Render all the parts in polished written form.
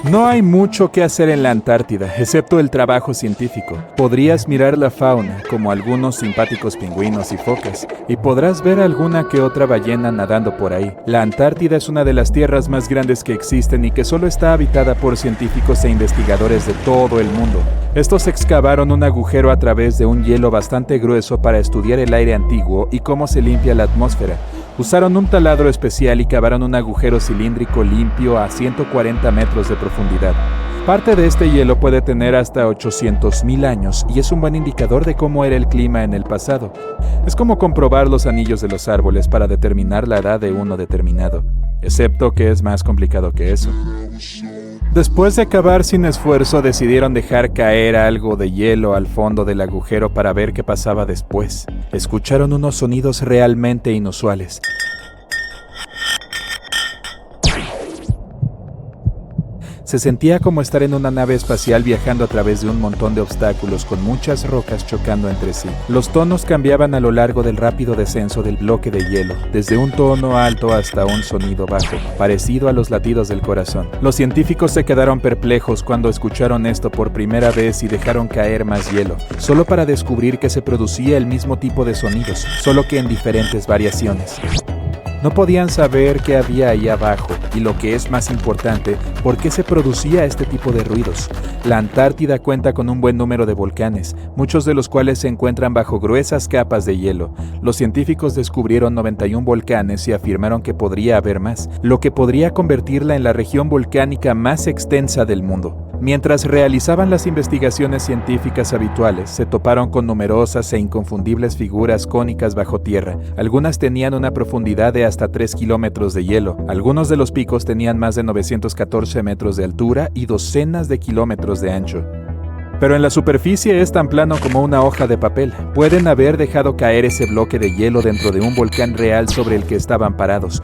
No hay mucho que hacer en la Antártida, excepto el trabajo científico. Podrías mirar la fauna, como algunos simpáticos pingüinos y focas, y podrás ver alguna que otra ballena nadando por ahí. La Antártida es una de las tierras más grandes que existen y que solo está habitada por científicos e investigadores de todo el mundo. Estos excavaron un agujero a través de un hielo bastante grueso para estudiar el aire antiguo y cómo se limpia la atmósfera. Usaron un taladro especial y cavaron un agujero cilíndrico limpio a 140 metros de profundidad. Parte de este hielo puede tener hasta 800,000 años y es un buen indicador de cómo era el clima en el pasado. Es como comprobar los anillos de los árboles para determinar la edad de uno determinado, excepto que es más complicado que eso. Después de cavar sin esfuerzo, decidieron dejar caer algo de hielo al fondo del agujero para ver qué pasaba después. Escucharon unos sonidos realmente inusuales. Se sentía como estar en una nave espacial viajando a través de un montón de obstáculos con muchas rocas chocando entre sí. Los tonos cambiaban a lo largo del rápido descenso del bloque de hielo, desde un tono alto hasta un sonido bajo, parecido a los latidos del corazón. Los científicos se quedaron perplejos cuando escucharon esto por primera vez y dejaron caer más hielo, solo para descubrir que se producía el mismo tipo de sonidos, solo que en diferentes variaciones. No podían saber qué había ahí abajo y, lo que es más importante, por qué se producía este tipo de ruidos. La Antártida cuenta con un buen número de volcanes, muchos de los cuales se encuentran bajo gruesas capas de hielo. Los científicos descubrieron 91 volcanes y afirmaron que podría haber más, lo que podría convertirla en la región volcánica más extensa del mundo. Mientras realizaban las investigaciones científicas habituales, se toparon con numerosas e inconfundibles figuras cónicas bajo tierra. Algunas tenían una profundidad de hasta 3 kilómetros de hielo. Algunos de los picos tenían más de 914 metros de altura y docenas de kilómetros de ancho. Pero en la superficie es tan plano como una hoja de papel. Pueden haber dejado caer ese bloque de hielo dentro de un volcán real sobre el que estaban parados.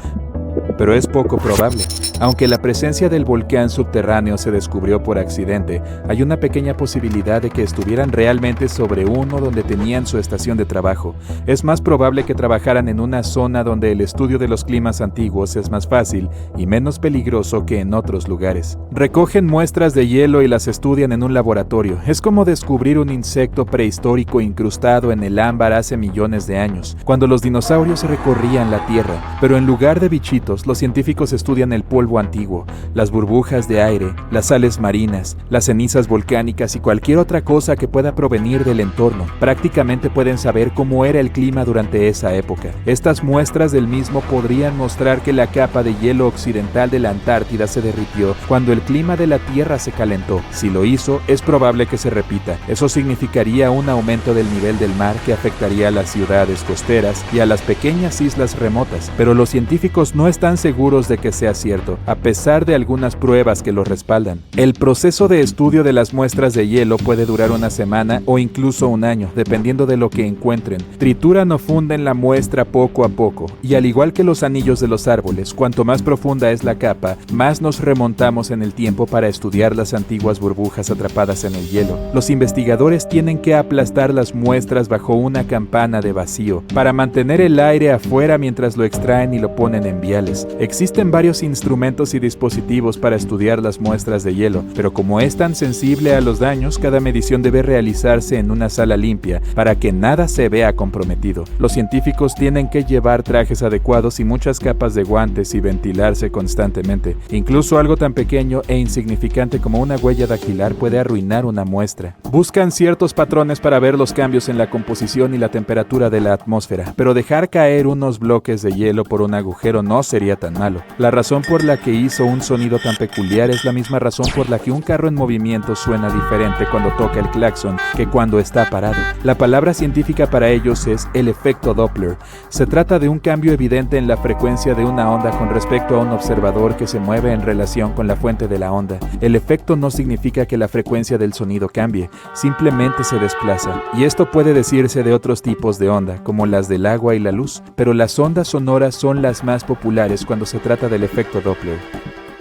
Pero es poco probable. Aunque la presencia del volcán subterráneo se descubrió por accidente, hay una pequeña posibilidad de que estuvieran realmente sobre uno donde tenían su estación de trabajo. Es más probable que trabajaran en una zona donde el estudio de los climas antiguos es más fácil y menos peligroso que en otros lugares. Recogen muestras de hielo y las estudian en un laboratorio. Es como descubrir un insecto prehistórico incrustado en el ámbar hace millones de años, cuando los dinosaurios recorrían la Tierra. Pero en lugar de bichitos, los científicos estudian el polvo antiguo, las burbujas de aire, las sales marinas, las cenizas volcánicas y cualquier otra cosa que pueda provenir del entorno. Prácticamente pueden saber cómo era el clima durante esa época. Estas muestras del mismo podrían mostrar que la capa de hielo occidental de la Antártida se derritió cuando el clima de la Tierra se calentó. Si lo hizo, es probable que se repita. Eso significaría un aumento del nivel del mar que afectaría a las ciudades costeras y a las pequeñas islas remotas. Pero los científicos no están seguros de que sea cierto, a pesar de algunas pruebas que lo respaldan. El proceso de estudio de las muestras de hielo puede durar una semana o incluso un año, dependiendo de lo que encuentren. Trituran o funden la muestra poco a poco, y al igual que los anillos de los árboles, cuanto más profunda es la capa, más nos remontamos en el tiempo para estudiar las antiguas burbujas atrapadas en el hielo. Los investigadores tienen que aplastar las muestras bajo una campana de vacío, para mantener el aire afuera mientras lo extraen y lo ponen en viales. Existen varios instrumentos y dispositivos para estudiar las muestras de hielo, pero como es tan sensible a los daños, cada medición debe realizarse en una sala limpia para que nada se vea comprometido. Los científicos tienen que llevar trajes adecuados y muchas capas de guantes y ventilarse constantemente. Incluso algo tan pequeño e insignificante como una huella dactilar puede arruinar una muestra. Buscan ciertos patrones para ver los cambios en la composición y la temperatura de la atmósfera, pero dejar caer unos bloques de hielo por un agujero no sería tan malo. La razón por la que hizo un sonido tan peculiar es la misma razón por la que un carro en movimiento suena diferente cuando toca el claxon que cuando está parado. La palabra científica para ellos es el efecto Doppler. Se trata de un cambio evidente en la frecuencia de una onda con respecto a un observador que se mueve en relación con la fuente de la onda. El efecto no significa que la frecuencia del sonido cambie, simplemente se desplaza. Y esto puede decirse de otros tipos de onda, como las del agua y la luz, pero las ondas sonoras son las más populares cuando se trata del efecto Doppler.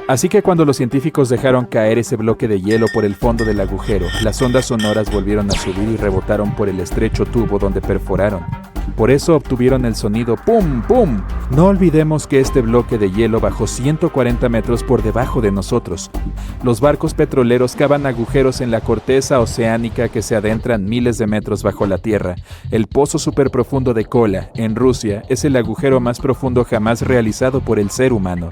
Así que cuando los científicos dejaron caer ese bloque de hielo por el fondo del agujero, las ondas sonoras volvieron a subir y rebotaron por el estrecho tubo donde perforaron. Por eso obtuvieron el sonido ¡pum, pum! No olvidemos que este bloque de hielo bajó 140 metros por debajo de nosotros. Los barcos petroleros cavan agujeros en la corteza oceánica que se adentran miles de metros bajo la tierra. El pozo superprofundo de Kola, en Rusia, es el agujero más profundo jamás realizado por el ser humano.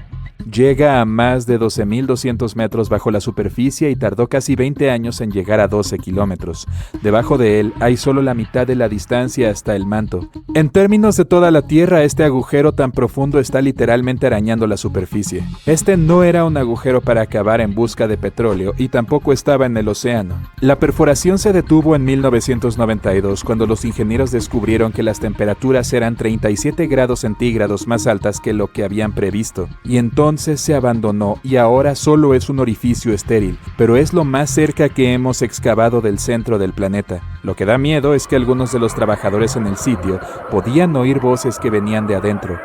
Llega a más de 12.200 metros bajo la superficie y tardó casi 20 años en llegar a 12 kilómetros. Debajo de él hay solo la mitad de la distancia hasta el manto. En términos de toda la Tierra, este agujero tan profundo está literalmente arañando la superficie. Este no era un agujero para cavar en busca de petróleo y tampoco estaba en el océano. La perforación se detuvo en 1992 cuando los ingenieros descubrieron que las temperaturas eran 37 grados centígrados más altas que lo que habían previsto. Y entonces se abandonó y ahora solo es un orificio estéril, pero es lo más cerca que hemos excavado del centro del planeta. Lo que da miedo es que algunos de los trabajadores en el sitio podían oír voces que venían de adentro.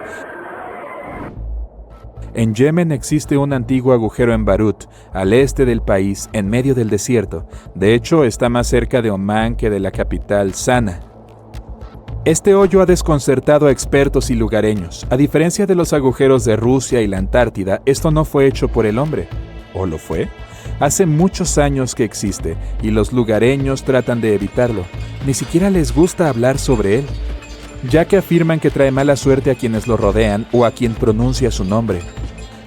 En Yemen existe un antiguo agujero en Barut, al este del país, en medio del desierto. De hecho, está más cerca de Omán que de la capital, Sana. Este hoyo ha desconcertado a expertos y lugareños. A diferencia de los agujeros de Rusia y la Antártida, esto no fue hecho por el hombre. ¿O lo fue? Hace muchos años que existe, y los lugareños tratan de evitarlo. Ni siquiera les gusta hablar sobre él, ya que afirman que trae mala suerte a quienes lo rodean o a quien pronuncia su nombre.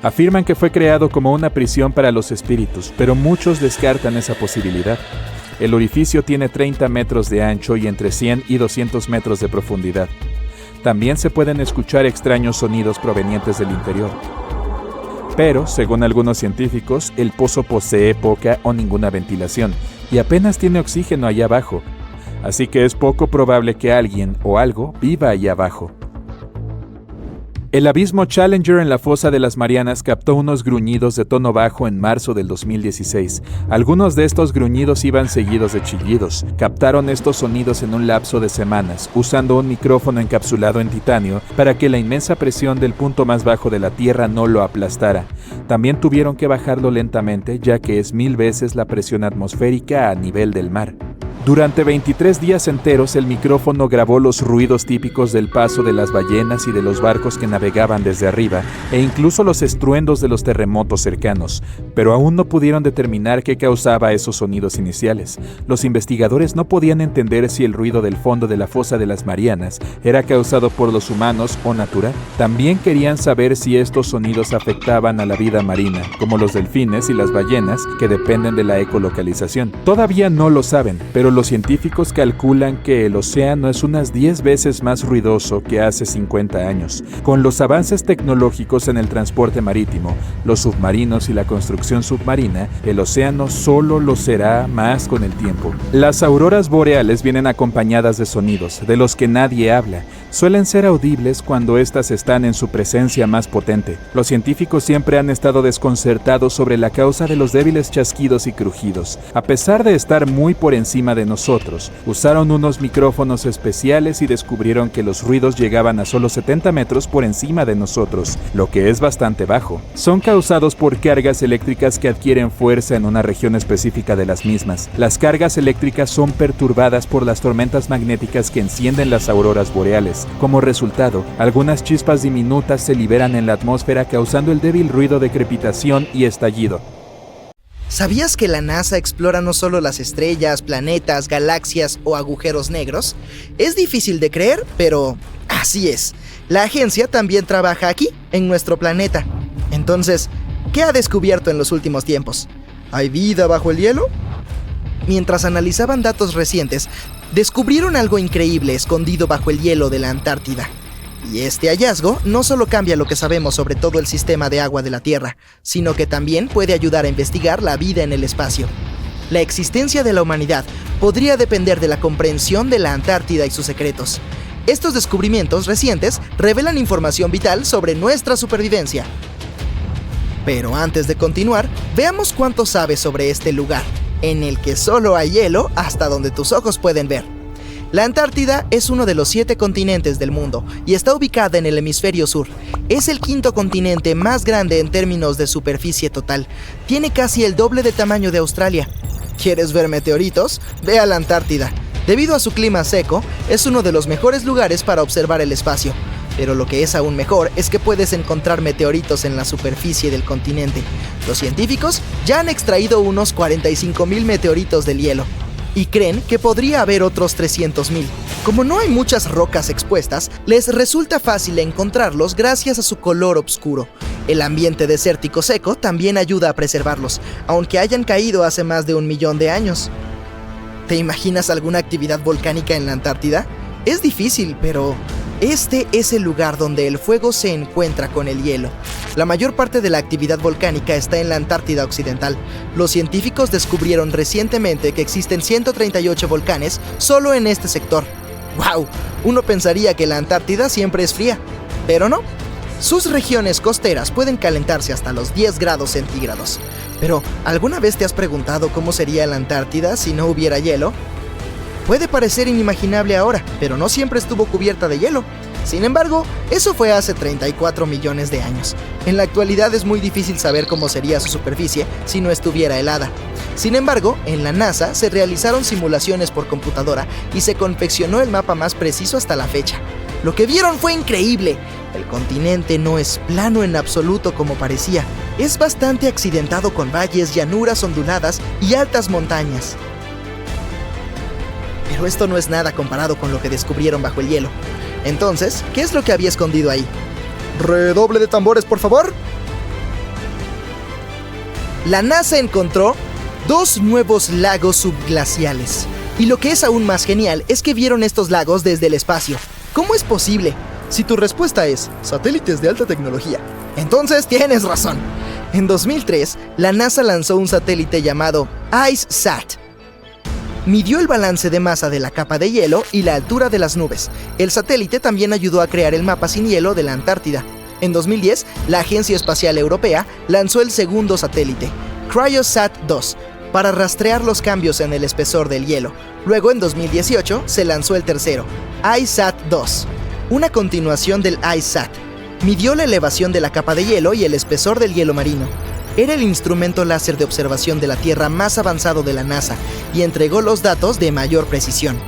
Afirman que fue creado como una prisión para los espíritus, pero muchos descartan esa posibilidad. El orificio tiene 30 metros de ancho y entre 100 y 200 metros de profundidad. También se pueden escuchar extraños sonidos provenientes del interior. Pero, según algunos científicos, el pozo posee poca o ninguna ventilación y apenas tiene oxígeno allá abajo. Así que es poco probable que alguien o algo viva allá abajo. El abismo Challenger en la fosa de las Marianas captó unos gruñidos de tono bajo en marzo del 2016. Algunos de estos gruñidos iban seguidos de chillidos. Captaron estos sonidos en un lapso de semanas, usando un micrófono encapsulado en titanio para que la inmensa presión del punto más bajo de la Tierra no lo aplastara. También tuvieron que bajarlo lentamente, ya que es 1000 veces la presión atmosférica a nivel del mar. Durante 23 días enteros el micrófono grabó los ruidos típicos del paso de las ballenas y de los barcos que navegaban desde arriba, e incluso los estruendos de los terremotos cercanos, pero aún no pudieron determinar qué causaba esos sonidos iniciales. Los investigadores no podían entender si el ruido del fondo de la fosa de las Marianas era causado por los humanos o natural. También querían saber si estos sonidos afectaban a la vida marina, como los delfines y las ballenas, que dependen de la ecolocalización. Todavía no lo saben, pero los científicos calculan que el océano es unas 10 veces más ruidoso que hace 50 años. Con los avances tecnológicos en el transporte marítimo, los submarinos y la construcción submarina, el océano solo lo será más con el tiempo. Las auroras boreales vienen acompañadas de sonidos, de los que nadie habla. Suelen ser audibles cuando éstas están en su presencia más potente. Los científicos siempre han estado desconcertados sobre la causa de los débiles chasquidos y crujidos. A pesar de estar muy por encima de nosotros, usaron unos micrófonos especiales y descubrieron que los ruidos llegaban a solo 70 metros por encima de nosotros, lo que es bastante bajo. Son causados por cargas eléctricas que adquieren fuerza en una región específica de las mismas. Las cargas eléctricas son perturbadas por las tormentas magnéticas que encienden las auroras boreales. Como resultado, algunas chispas diminutas se liberan en la atmósfera causando el débil ruido de crepitación y estallido. ¿Sabías que la NASA explora no solo las estrellas, planetas, galaxias o agujeros negros? Es difícil de creer, pero así es. La agencia también trabaja aquí, en nuestro planeta. Entonces, ¿qué ha descubierto en los últimos tiempos? ¿Hay vida bajo el hielo? Mientras analizaban datos recientes, descubrieron algo increíble escondido bajo el hielo de la Antártida. Y este hallazgo no solo cambia lo que sabemos sobre todo el sistema de agua de la Tierra, sino que también puede ayudar a investigar la vida en el espacio. La existencia de la humanidad podría depender de la comprensión de la Antártida y sus secretos. Estos descubrimientos recientes revelan información vital sobre nuestra supervivencia. Pero antes de continuar, veamos cuánto sabes sobre este lugar, en el que solo hay hielo hasta donde tus ojos pueden ver. La Antártida es uno de los 7 continentes del mundo y está ubicada en el hemisferio sur. Es el 5º continente más grande en términos de superficie total. Tiene casi el doble de tamaño de Australia. ¿Quieres ver meteoritos? Ve a la Antártida. Debido a su clima seco, es uno de los mejores lugares para observar el espacio. Pero lo que es aún mejor es que puedes encontrar meteoritos en la superficie del continente. Los científicos ya han extraído unos 45.000 meteoritos del hielo y creen que podría haber otros 300.000. Como no hay muchas rocas expuestas, les resulta fácil encontrarlos gracias a su color oscuro. El ambiente desértico seco también ayuda a preservarlos, aunque hayan caído hace más de 1 millón de años. ¿Te imaginas alguna actividad volcánica en la Antártida? Es difícil, pero este es el lugar donde el fuego se encuentra con el hielo. La mayor parte de la actividad volcánica está en la Antártida Occidental. Los científicos descubrieron recientemente que existen 138 volcanes solo en este sector. ¡Wow! Uno pensaría que la Antártida siempre es fría, pero no. Sus regiones costeras pueden calentarse hasta los 10 grados centígrados. Pero, ¿alguna vez te has preguntado cómo sería la Antártida si no hubiera hielo? Puede parecer inimaginable ahora, pero no siempre estuvo cubierta de hielo. Sin embargo, eso fue hace 34 millones de años. En la actualidad es muy difícil saber cómo sería su superficie si no estuviera helada. Sin embargo, en la NASA se realizaron simulaciones por computadora y se confeccionó el mapa más preciso hasta la fecha. Lo que vieron fue increíble. El continente no es plano en absoluto como parecía. Es bastante accidentado con valles, llanuras onduladas y altas montañas. Pero esto no es nada comparado con lo que descubrieron bajo el hielo. Entonces, ¿qué es lo que había escondido ahí? ¡Redoble de tambores, por favor! La NASA encontró 2 nuevos lagos subglaciales. Y lo que es aún más genial es que vieron estos lagos desde el espacio. ¿Cómo es posible? Si tu respuesta es satélites de alta tecnología, entonces tienes razón. En 2003, la NASA lanzó un satélite llamado IceSat. Midió el balance de masa de la capa de hielo y la altura de las nubes. El satélite también ayudó a crear el mapa sin hielo de la Antártida. En 2010, la Agencia Espacial Europea lanzó el segundo satélite, CryoSat-2, para rastrear los cambios en el espesor del hielo. Luego, en 2018, se lanzó el tercero, ICESat-2, una continuación del ICESat. Midió la elevación de la capa de hielo y el espesor del hielo marino. Era el instrumento láser de observación de la Tierra más avanzado de la NASA y entregó los datos de mayor precisión.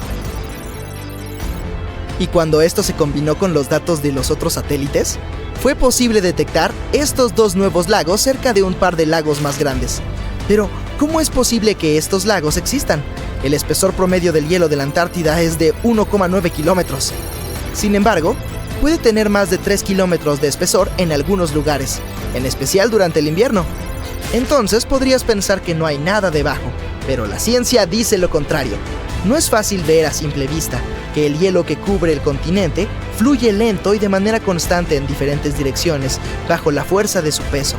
Y cuando esto se combinó con los datos de los otros satélites, fue posible detectar estos 2 nuevos lagos cerca de un par de lagos más grandes. Pero, ¿cómo es posible que estos lagos existan? El espesor promedio del hielo de la Antártida es de 1,9 kilómetros. Sin embargo, puede tener más de 3 kilómetros de espesor en algunos lugares, en especial durante el invierno. Entonces podrías pensar que no hay nada debajo, pero la ciencia dice lo contrario. No es fácil ver a simple vista que el hielo que cubre el continente fluye lento y de manera constante en diferentes direcciones bajo la fuerza de su peso.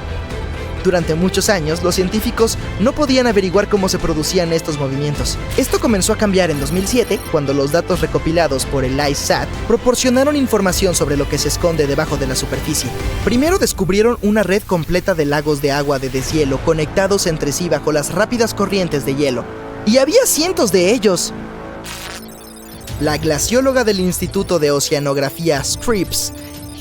Durante muchos años, los científicos no podían averiguar cómo se producían estos movimientos. Esto comenzó a cambiar en 2007, cuando los datos recopilados por el ICESat proporcionaron información sobre lo que se esconde debajo de la superficie. Primero descubrieron una red completa de lagos de agua de deshielo conectados entre sí bajo las rápidas corrientes de hielo. ¡Y había cientos de ellos! La glacióloga del Instituto de Oceanografía Scripps,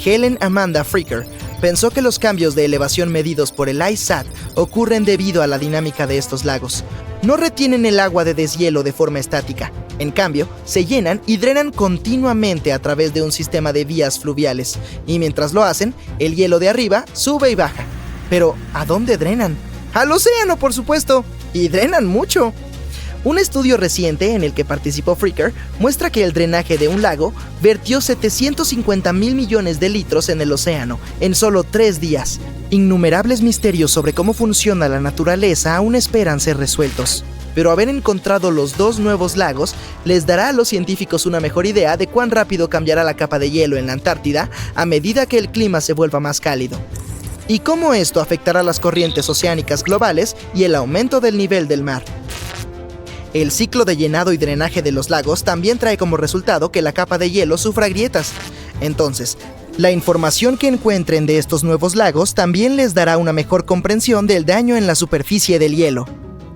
Helen Amanda Fricker, pensó que los cambios de elevación medidos por el ICESat ocurren debido a la dinámica de estos lagos. No retienen el agua de deshielo de forma estática. En cambio, se llenan y drenan continuamente a través de un sistema de vías fluviales. Y mientras lo hacen, el hielo de arriba sube y baja. Pero, ¿a dónde drenan? ¡Al océano, por supuesto! ¡Y drenan mucho! Un estudio reciente en el que participó Fricker muestra que el drenaje de un lago vertió 750.000 millones de litros en el océano en solo 3 días. Innumerables misterios sobre cómo funciona la naturaleza aún esperan ser resueltos. Pero haber encontrado los 2 nuevos lagos les dará a los científicos una mejor idea de cuán rápido cambiará la capa de hielo en la Antártida a medida que el clima se vuelva más cálido. Y cómo esto afectará las corrientes oceánicas globales y el aumento del nivel del mar. El ciclo de llenado y drenaje de los lagos también trae como resultado que la capa de hielo sufra grietas. Entonces, la información que encuentren de estos nuevos lagos también les dará una mejor comprensión del daño en la superficie del hielo.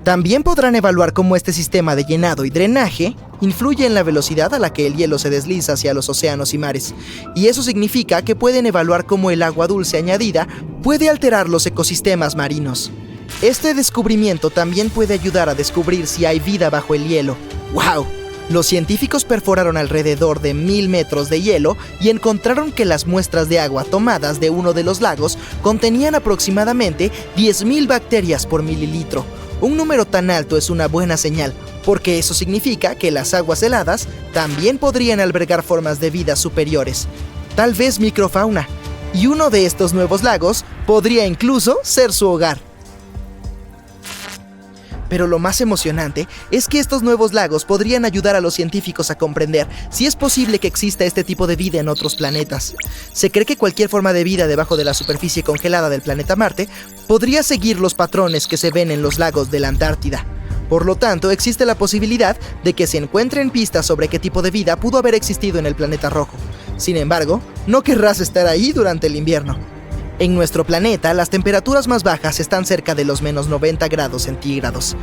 También podrán evaluar cómo este sistema de llenado y drenaje influye en la velocidad a la que el hielo se desliza hacia los océanos y mares. Y eso significa que pueden evaluar cómo el agua dulce añadida puede alterar los ecosistemas marinos. Este descubrimiento también puede ayudar a descubrir si hay vida bajo el hielo. ¡Wow! Los científicos perforaron alrededor de 1000 metros de hielo y encontraron que las muestras de agua tomadas de uno de los lagos contenían aproximadamente 10.000 bacterias por mililitro. Un número tan alto es una buena señal, porque eso significa que las aguas heladas también podrían albergar formas de vida superiores, tal vez microfauna, y uno de estos nuevos lagos podría incluso ser su hogar. Pero lo más emocionante es que estos nuevos lagos podrían ayudar a los científicos a comprender si es posible que exista este tipo de vida en otros planetas. Se cree que cualquier forma de vida debajo de la superficie congelada del planeta Marte podría seguir los patrones que se ven en los lagos de la Antártida. Por lo tanto, existe la posibilidad de que se encuentren pistas sobre qué tipo de vida pudo haber existido en el planeta rojo. Sin embargo, no querrás estar ahí durante el invierno. En nuestro planeta, las temperaturas más bajas están cerca de los menos 90 grados centígrados.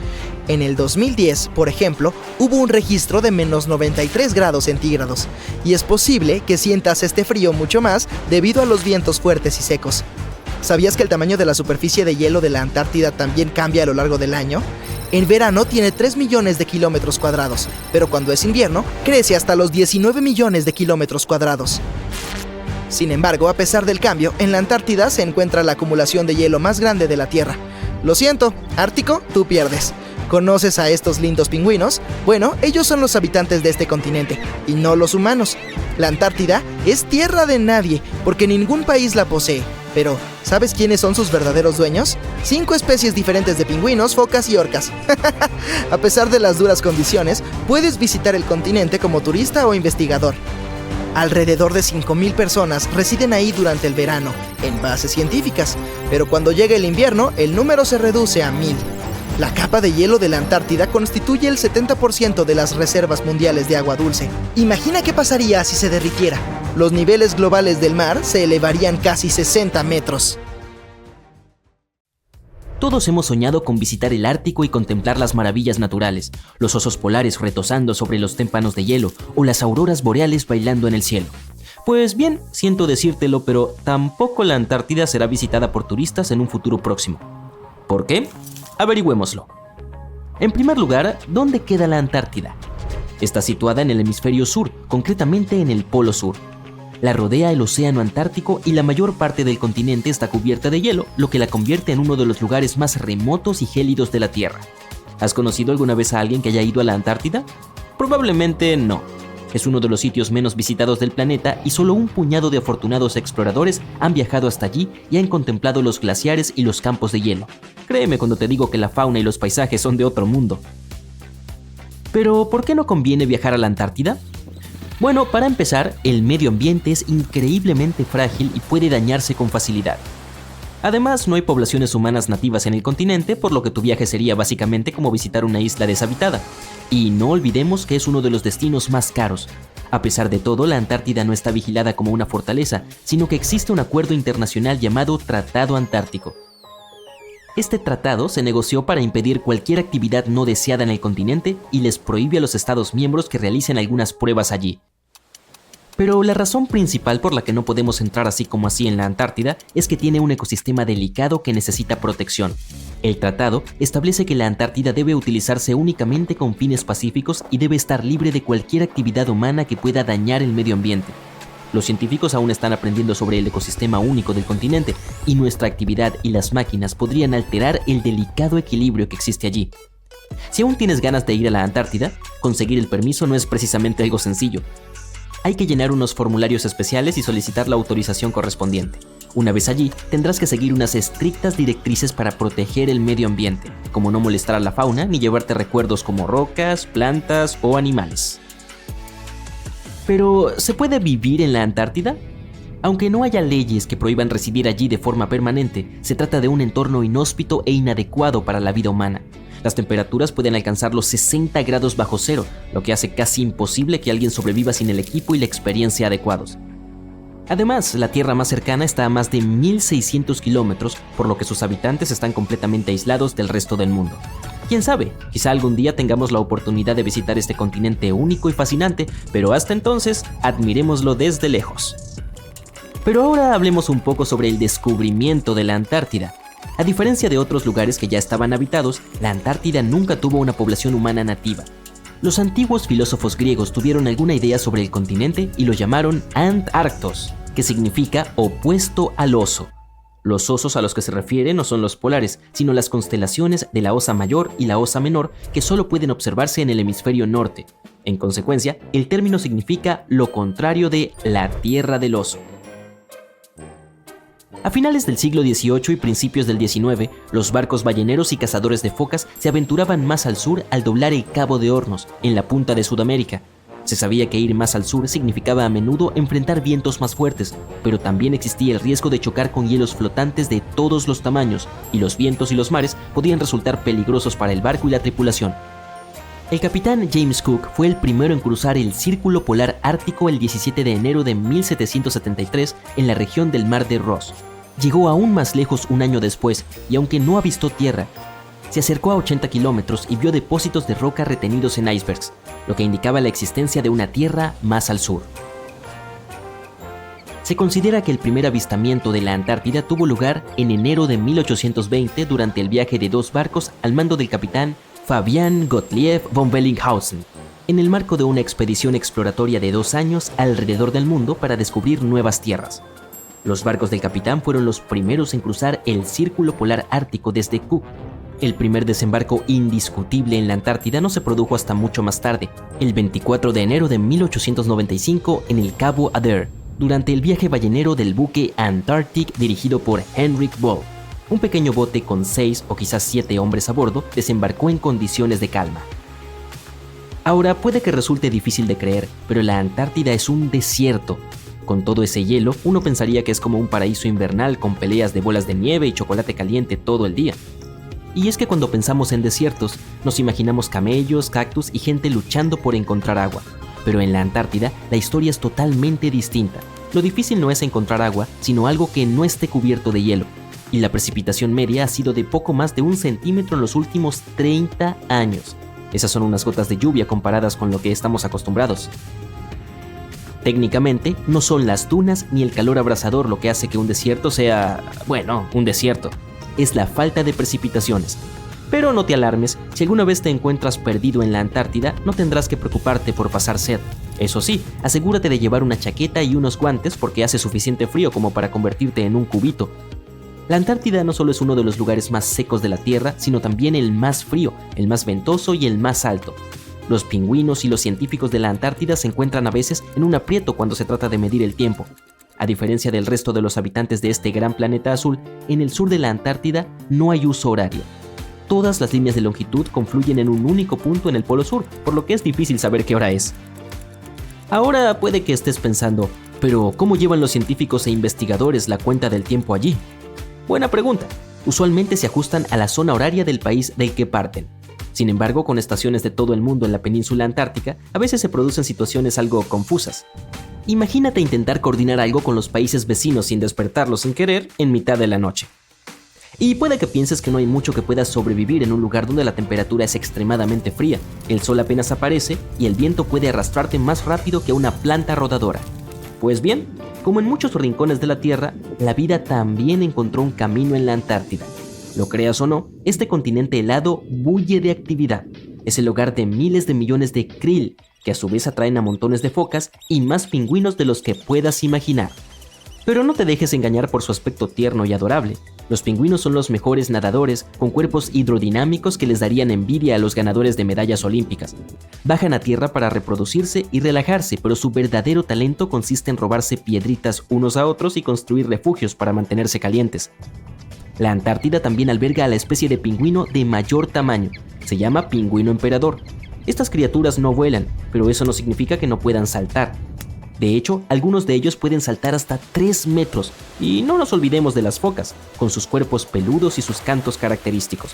En el 2010, por ejemplo, hubo un registro de menos 93 grados centígrados, y es posible que sientas este frío mucho más debido a los vientos fuertes y secos. ¿Sabías que el tamaño de la superficie de hielo de la Antártida también cambia a lo largo del año? En verano tiene 3 millones de kilómetros cuadrados, pero cuando es invierno, crece hasta los 19 millones de kilómetros cuadrados. Sin embargo, a pesar del cambio, en la Antártida se encuentra la acumulación de hielo más grande de la Tierra. Lo siento, Ártico, tú pierdes. ¿Conoces a estos lindos pingüinos? Bueno, ellos son los habitantes de este continente, y no los humanos. La Antártida es tierra de nadie, porque ningún país la posee. Pero, ¿sabes quiénes son sus verdaderos dueños? 5 especies diferentes de pingüinos, focas y orcas. A pesar de las duras condiciones, puedes visitar el continente como turista o investigador. Alrededor de 5.000 personas residen ahí durante el verano, en bases científicas, pero cuando llega el invierno, el número se reduce a 1.000. La capa de hielo de la Antártida constituye el 70% de las reservas mundiales de agua dulce. Imagina qué pasaría si se derritiera. Los niveles globales del mar se elevarían casi 60 metros. Todos hemos soñado con visitar el Ártico y contemplar las maravillas naturales, los osos polares retozando sobre los témpanos de hielo o las auroras boreales bailando en el cielo. Pues bien, siento decírtelo, pero tampoco la Antártida será visitada por turistas en un futuro próximo. ¿Por qué? Averigüémoslo. En primer lugar, ¿dónde queda la Antártida? Está situada en el hemisferio sur, concretamente en el Polo Sur. La rodea el océano Antártico y la mayor parte del continente está cubierta de hielo, lo que la convierte en uno de los lugares más remotos y gélidos de la Tierra. ¿Has conocido alguna vez a alguien que haya ido a la Antártida? Probablemente no. Es uno de los sitios menos visitados del planeta y solo un puñado de afortunados exploradores han viajado hasta allí y han contemplado los glaciares y los campos de hielo. Créeme cuando te digo que la fauna y los paisajes son de otro mundo. Pero, ¿por qué no conviene viajar a la Antártida? Bueno, para empezar, el medio ambiente es increíblemente frágil y puede dañarse con facilidad. Además, no hay poblaciones humanas nativas en el continente, por lo que tu viaje sería básicamente como visitar una isla deshabitada. Y no olvidemos que es uno de los destinos más caros. A pesar de todo, la Antártida no está vigilada como una fortaleza, sino que existe un acuerdo internacional llamado Tratado Antártico. Este tratado se negoció para impedir cualquier actividad no deseada en el continente y les prohíbe a los Estados miembros que realicen algunas pruebas allí. Pero la razón principal por la que no podemos entrar así como así en la Antártida es que tiene un ecosistema delicado que necesita protección. El tratado establece que la Antártida debe utilizarse únicamente con fines pacíficos y debe estar libre de cualquier actividad humana que pueda dañar el medio ambiente. Los científicos aún están aprendiendo sobre el ecosistema único del continente y nuestra actividad y las máquinas podrían alterar el delicado equilibrio que existe allí. Si aún tienes ganas de ir a la Antártida, conseguir el permiso no es precisamente algo sencillo. Hay que llenar unos formularios especiales y solicitar la autorización correspondiente. Una vez allí, tendrás que seguir unas estrictas directrices para proteger el medio ambiente, como no molestar a la fauna ni llevarte recuerdos como rocas, plantas o animales. Pero, ¿se puede vivir en la Antártida? Aunque no haya leyes que prohíban residir allí de forma permanente, se trata de un entorno inhóspito e inadecuado para la vida humana. Las temperaturas pueden alcanzar los 60 grados bajo cero, lo que hace casi imposible que alguien sobreviva sin el equipo y la experiencia adecuados. Además, la tierra más cercana está a más de 1.600 kilómetros, por lo que sus habitantes están completamente aislados del resto del mundo. ¿Quién sabe? Quizá algún día tengamos la oportunidad de visitar este continente único y fascinante, pero hasta entonces, admirémoslo desde lejos. Pero ahora hablemos un poco sobre el descubrimiento de la Antártida. A diferencia de otros lugares que ya estaban habitados, la Antártida nunca tuvo una población humana nativa. Los antiguos filósofos griegos tuvieron alguna idea sobre el continente y lo llamaron Antarctos, que significa opuesto al oso. Los osos a los que se refiere no son los polares, sino las constelaciones de la Osa Mayor y la Osa Menor, que solo pueden observarse en el hemisferio norte. En consecuencia, el término significa lo contrario de la Tierra del Oso. A finales del siglo XVIII y principios del XIX, los barcos balleneros y cazadores de focas se aventuraban más al sur al doblar el Cabo de Hornos, en la punta de Sudamérica. Se sabía que ir más al sur significaba a menudo enfrentar vientos más fuertes, pero también existía el riesgo de chocar con hielos flotantes de todos los tamaños, y los vientos y los mares podían resultar peligrosos para el barco y la tripulación. El capitán James Cook fue el primero en cruzar el Círculo Polar Ártico el 17 de enero de 1773 en la región del Mar de Ross. Llegó aún más lejos un año después, y aunque no avistó tierra, se acercó a 80 kilómetros y vio depósitos de roca retenidos en icebergs, lo que indicaba la existencia de una tierra más al sur. Se considera que el primer avistamiento de la Antártida tuvo lugar en enero de 1820 durante el viaje de 2 barcos al mando del capitán Fabian Gottlieb von Bellinghausen, en el marco de una expedición exploratoria de 2 años alrededor del mundo para descubrir nuevas tierras. Los barcos del capitán fueron los primeros en cruzar el Círculo Polar Ártico desde Cook. El primer desembarco indiscutible en la Antártida no se produjo hasta mucho más tarde, el 24 de enero de 1895 en el Cabo Adair, durante el viaje ballenero del buque Antarctic dirigido por Henrik Ball. Un pequeño bote con 6 o quizás 7 hombres a bordo desembarcó en condiciones de calma. Ahora puede que resulte difícil de creer, pero la Antártida es un desierto. Con todo ese hielo, uno pensaría que es como un paraíso invernal con peleas de bolas de nieve y chocolate caliente todo el día. Y es que cuando pensamos en desiertos, nos imaginamos camellos, cactus y gente luchando por encontrar agua. Pero en la Antártida, la historia es totalmente distinta. Lo difícil no es encontrar agua, sino algo que no esté cubierto de hielo. Y la precipitación media ha sido de poco más de 1 centímetro en los últimos 30 años. Esas son unas gotas de lluvia comparadas con lo que estamos acostumbrados. Técnicamente, no son las dunas ni el calor abrasador lo que hace que un desierto sea, un desierto. Es la falta de precipitaciones. Pero no te alarmes, si alguna vez te encuentras perdido en la Antártida, no tendrás que preocuparte por pasar sed. Eso sí, asegúrate de llevar una chaqueta y unos guantes porque hace suficiente frío como para convertirte en un cubito. La Antártida no solo es uno de los lugares más secos de la Tierra, sino también el más frío, el más ventoso y el más alto. Los pingüinos y los científicos de la Antártida se encuentran a veces en un aprieto cuando se trata de medir el tiempo. A diferencia del resto de los habitantes de este gran planeta azul, en el sur de la Antártida no hay uso horario. Todas las líneas de longitud confluyen en un único punto en el polo sur, por lo que es difícil saber qué hora es. Ahora puede que estés pensando, pero ¿cómo llevan los científicos e investigadores la cuenta del tiempo allí? Buena pregunta. Usualmente se ajustan a la zona horaria del país del que parten. Sin embargo, con estaciones de todo el mundo en la península antártica, a veces se producen situaciones algo confusas. Imagínate intentar coordinar algo con los países vecinos sin despertarlos sin querer en mitad de la noche. Y puede que pienses que no hay mucho que pueda sobrevivir en un lugar donde la temperatura es extremadamente fría, el sol apenas aparece y el viento puede arrastrarte más rápido que una planta rodadora. Pues bien, como en muchos rincones de la Tierra, la vida también encontró un camino en la Antártida. Lo creas o no, este continente helado bulle de actividad. Es el hogar de miles de millones de krill, que a su vez atraen a montones de focas y más pingüinos de los que puedas imaginar. Pero no te dejes engañar por su aspecto tierno y adorable. Los pingüinos son los mejores nadadores, con cuerpos hidrodinámicos que les darían envidia a los ganadores de medallas olímpicas. Bajan a tierra para reproducirse y relajarse, pero su verdadero talento consiste en robarse piedritas unos a otros y construir refugios para mantenerse calientes. La Antártida también alberga a la especie de pingüino de mayor tamaño. Se llama pingüino emperador. Estas criaturas no vuelan, pero eso no significa que no puedan saltar. De hecho, algunos de ellos pueden saltar hasta 3 metros. Y no nos olvidemos de las focas, con sus cuerpos peludos y sus cantos característicos.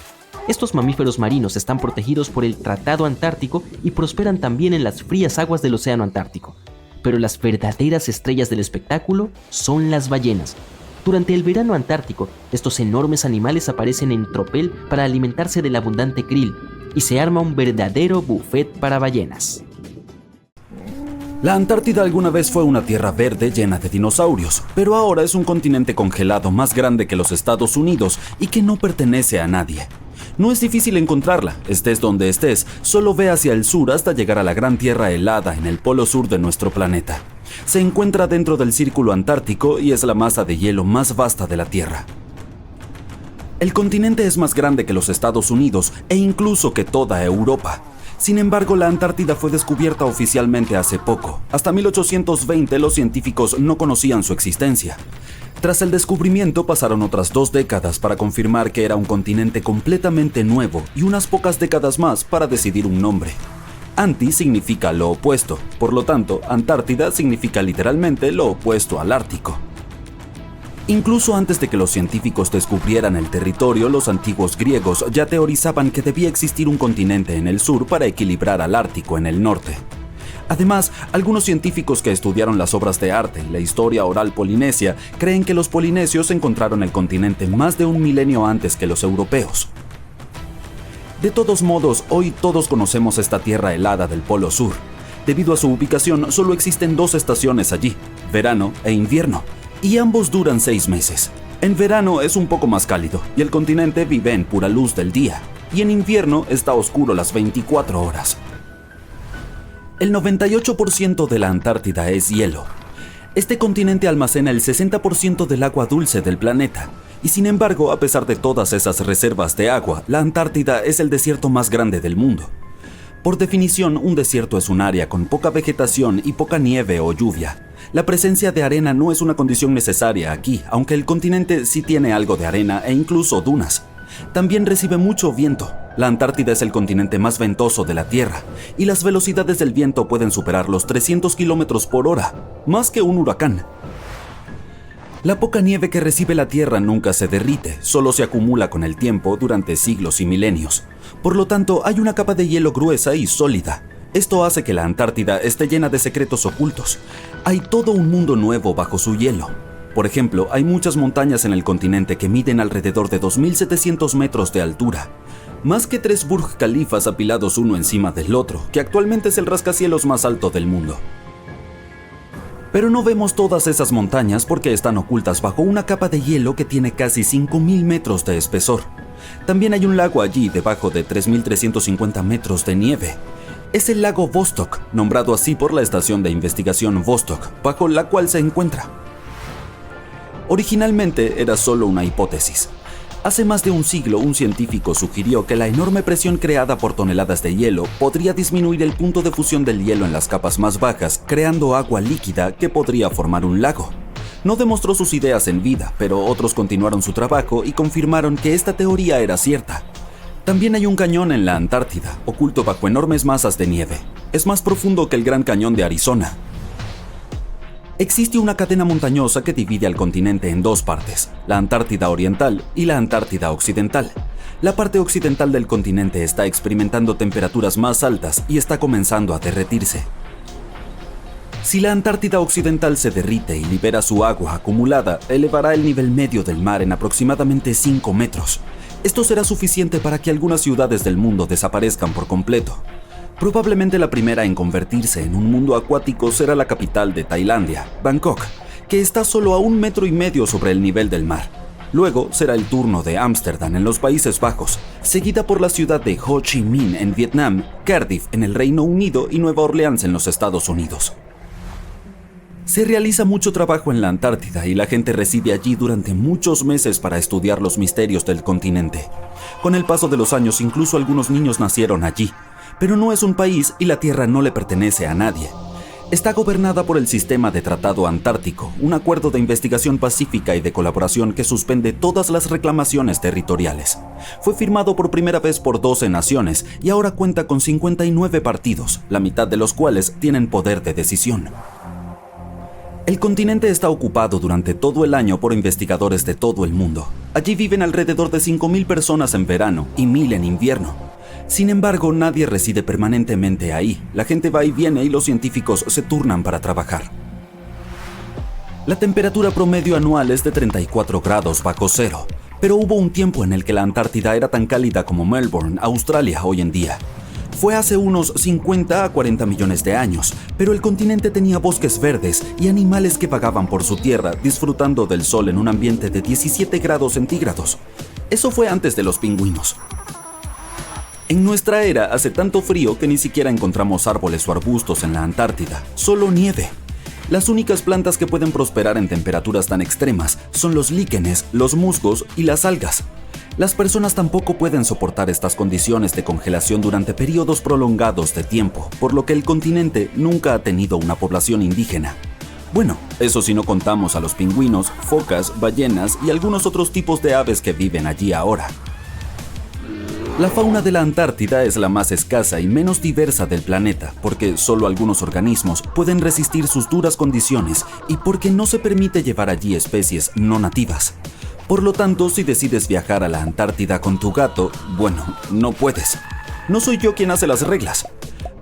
Estos mamíferos marinos están protegidos por el Tratado Antártico y prosperan también en las frías aguas del Océano Antártico. Pero las verdaderas estrellas del espectáculo son las ballenas. Durante el verano antártico, estos enormes animales aparecen en tropel para alimentarse del abundante krill, y se arma un verdadero buffet para ballenas. La Antártida alguna vez fue una tierra verde llena de dinosaurios, pero ahora es un continente congelado más grande que los Estados Unidos y que no pertenece a nadie. No es difícil encontrarla, estés donde estés, solo ve hacia el sur hasta llegar a la gran tierra helada en el polo sur de nuestro planeta. Se encuentra dentro del círculo antártico y es la masa de hielo más vasta de la Tierra. El continente es más grande que los Estados Unidos e incluso que toda Europa. Sin embargo, la Antártida fue descubierta oficialmente hace poco. Hasta 1820 los científicos no conocían su existencia. Tras el descubrimiento pasaron otras 2 décadas para confirmar que era un continente completamente nuevo y unas pocas décadas más para decidir un nombre. Anti significa lo opuesto, por lo tanto, Antártida significa literalmente lo opuesto al Ártico. Incluso antes de que los científicos descubrieran el territorio, los antiguos griegos ya teorizaban que debía existir un continente en el sur para equilibrar al Ártico en el norte. Además, algunos científicos que estudiaron las obras de arte y la historia oral polinesia creen que los polinesios encontraron el continente más de 1 milenio antes que los europeos. De todos modos, hoy todos conocemos esta tierra helada del Polo Sur. Debido a su ubicación, solo existen 2 estaciones allí, verano e invierno, y ambos duran 6 meses. En verano es un poco más cálido y el continente vive en pura luz del día, y en invierno está oscuro las 24 horas. El 98% de la Antártida es hielo. Este continente almacena el 60% del agua dulce del planeta, y sin embargo, a pesar de todas esas reservas de agua, la Antártida es el desierto más grande del mundo. Por definición, un desierto es un área con poca vegetación y poca nieve o lluvia. La presencia de arena no es una condición necesaria aquí, aunque el continente sí tiene algo de arena e incluso dunas. También recibe mucho viento. La Antártida es el continente más ventoso de la Tierra, y las velocidades del viento pueden superar los 300 km por hora, más que un huracán. La poca nieve que recibe la Tierra nunca se derrite, solo se acumula con el tiempo durante siglos y milenios. Por lo tanto, hay una capa de hielo gruesa y sólida. Esto hace que la Antártida esté llena de secretos ocultos. Hay todo un mundo nuevo bajo su hielo. Por ejemplo, hay muchas montañas en el continente que miden alrededor de 2.700 metros de altura. Más que 3 Burj Khalifas apilados uno encima del otro, que actualmente es el rascacielos más alto del mundo. Pero no vemos todas esas montañas porque están ocultas bajo una capa de hielo que tiene casi 5.000 metros de espesor. También hay un lago allí debajo de 3.350 metros de nieve. Es el lago Vostok, nombrado así por la estación de investigación Vostok, bajo la cual se encuentra. Originalmente era solo una hipótesis. Hace más de un siglo, un científico sugirió que la enorme presión creada por toneladas de hielo podría disminuir el punto de fusión del hielo en las capas más bajas, creando agua líquida que podría formar un lago. No demostró sus ideas en vida, pero otros continuaron su trabajo y confirmaron que esta teoría era cierta. También hay un cañón en la Antártida, oculto bajo enormes masas de nieve. Es más profundo que el Gran Cañón de Arizona. Existe una cadena montañosa que divide al continente en 2 partes, la Antártida Oriental y la Antártida Occidental. La parte occidental del continente está experimentando temperaturas más altas y está comenzando a derretirse. Si la Antártida Occidental se derrite y libera su agua acumulada, elevará el nivel medio del mar en aproximadamente 5 metros. Esto será suficiente para que algunas ciudades del mundo desaparezcan por completo. Probablemente la primera en convertirse en un mundo acuático será la capital de Tailandia, Bangkok, que está solo a 1,5 metros sobre el nivel del mar. Luego será el turno de Ámsterdam en los Países Bajos, seguida por la ciudad de Ho Chi Minh en Vietnam, Cardiff en el Reino Unido y Nueva Orleans en los Estados Unidos. Se realiza mucho trabajo en la Antártida y la gente reside allí durante muchos meses para estudiar los misterios del continente. Con el paso de los años, incluso algunos niños nacieron allí. Pero no es un país y la Tierra no le pertenece a nadie. Está gobernada por el Sistema de Tratado Antártico, un acuerdo de investigación pacífica y de colaboración que suspende todas las reclamaciones territoriales. Fue firmado por primera vez por 12 naciones y ahora cuenta con 59 partidos, la mitad de los cuales tienen poder de decisión. El continente está ocupado durante todo el año por investigadores de todo el mundo. Allí viven alrededor de 5.000 personas en verano y 1.000 en invierno. Sin embargo, nadie reside permanentemente ahí. La gente va y viene y los científicos se turnan para trabajar. La temperatura promedio anual es de 34 grados bajo cero, pero hubo un tiempo en el que la Antártida era tan cálida como Melbourne, Australia, hoy en día. Fue hace unos 50 a 40 millones de años, pero el continente tenía bosques verdes y animales que vagaban por su tierra disfrutando del sol en un ambiente de 17 grados centígrados. Eso fue antes de los pingüinos. En nuestra era hace tanto frío que ni siquiera encontramos árboles o arbustos en la Antártida, solo nieve. Las únicas plantas que pueden prosperar en temperaturas tan extremas son los líquenes, los musgos y las algas. Las personas tampoco pueden soportar estas condiciones de congelación durante periodos prolongados de tiempo, por lo que el continente nunca ha tenido una población indígena. Bueno, eso si no contamos a los pingüinos, focas, ballenas y algunos otros tipos de aves que viven allí ahora. La fauna de la Antártida es la más escasa y menos diversa del planeta porque solo algunos organismos pueden resistir sus duras condiciones y porque no se permite llevar allí especies no nativas. Por lo tanto, si decides viajar a la Antártida con tu gato, bueno, no puedes. No soy yo quien hace las reglas,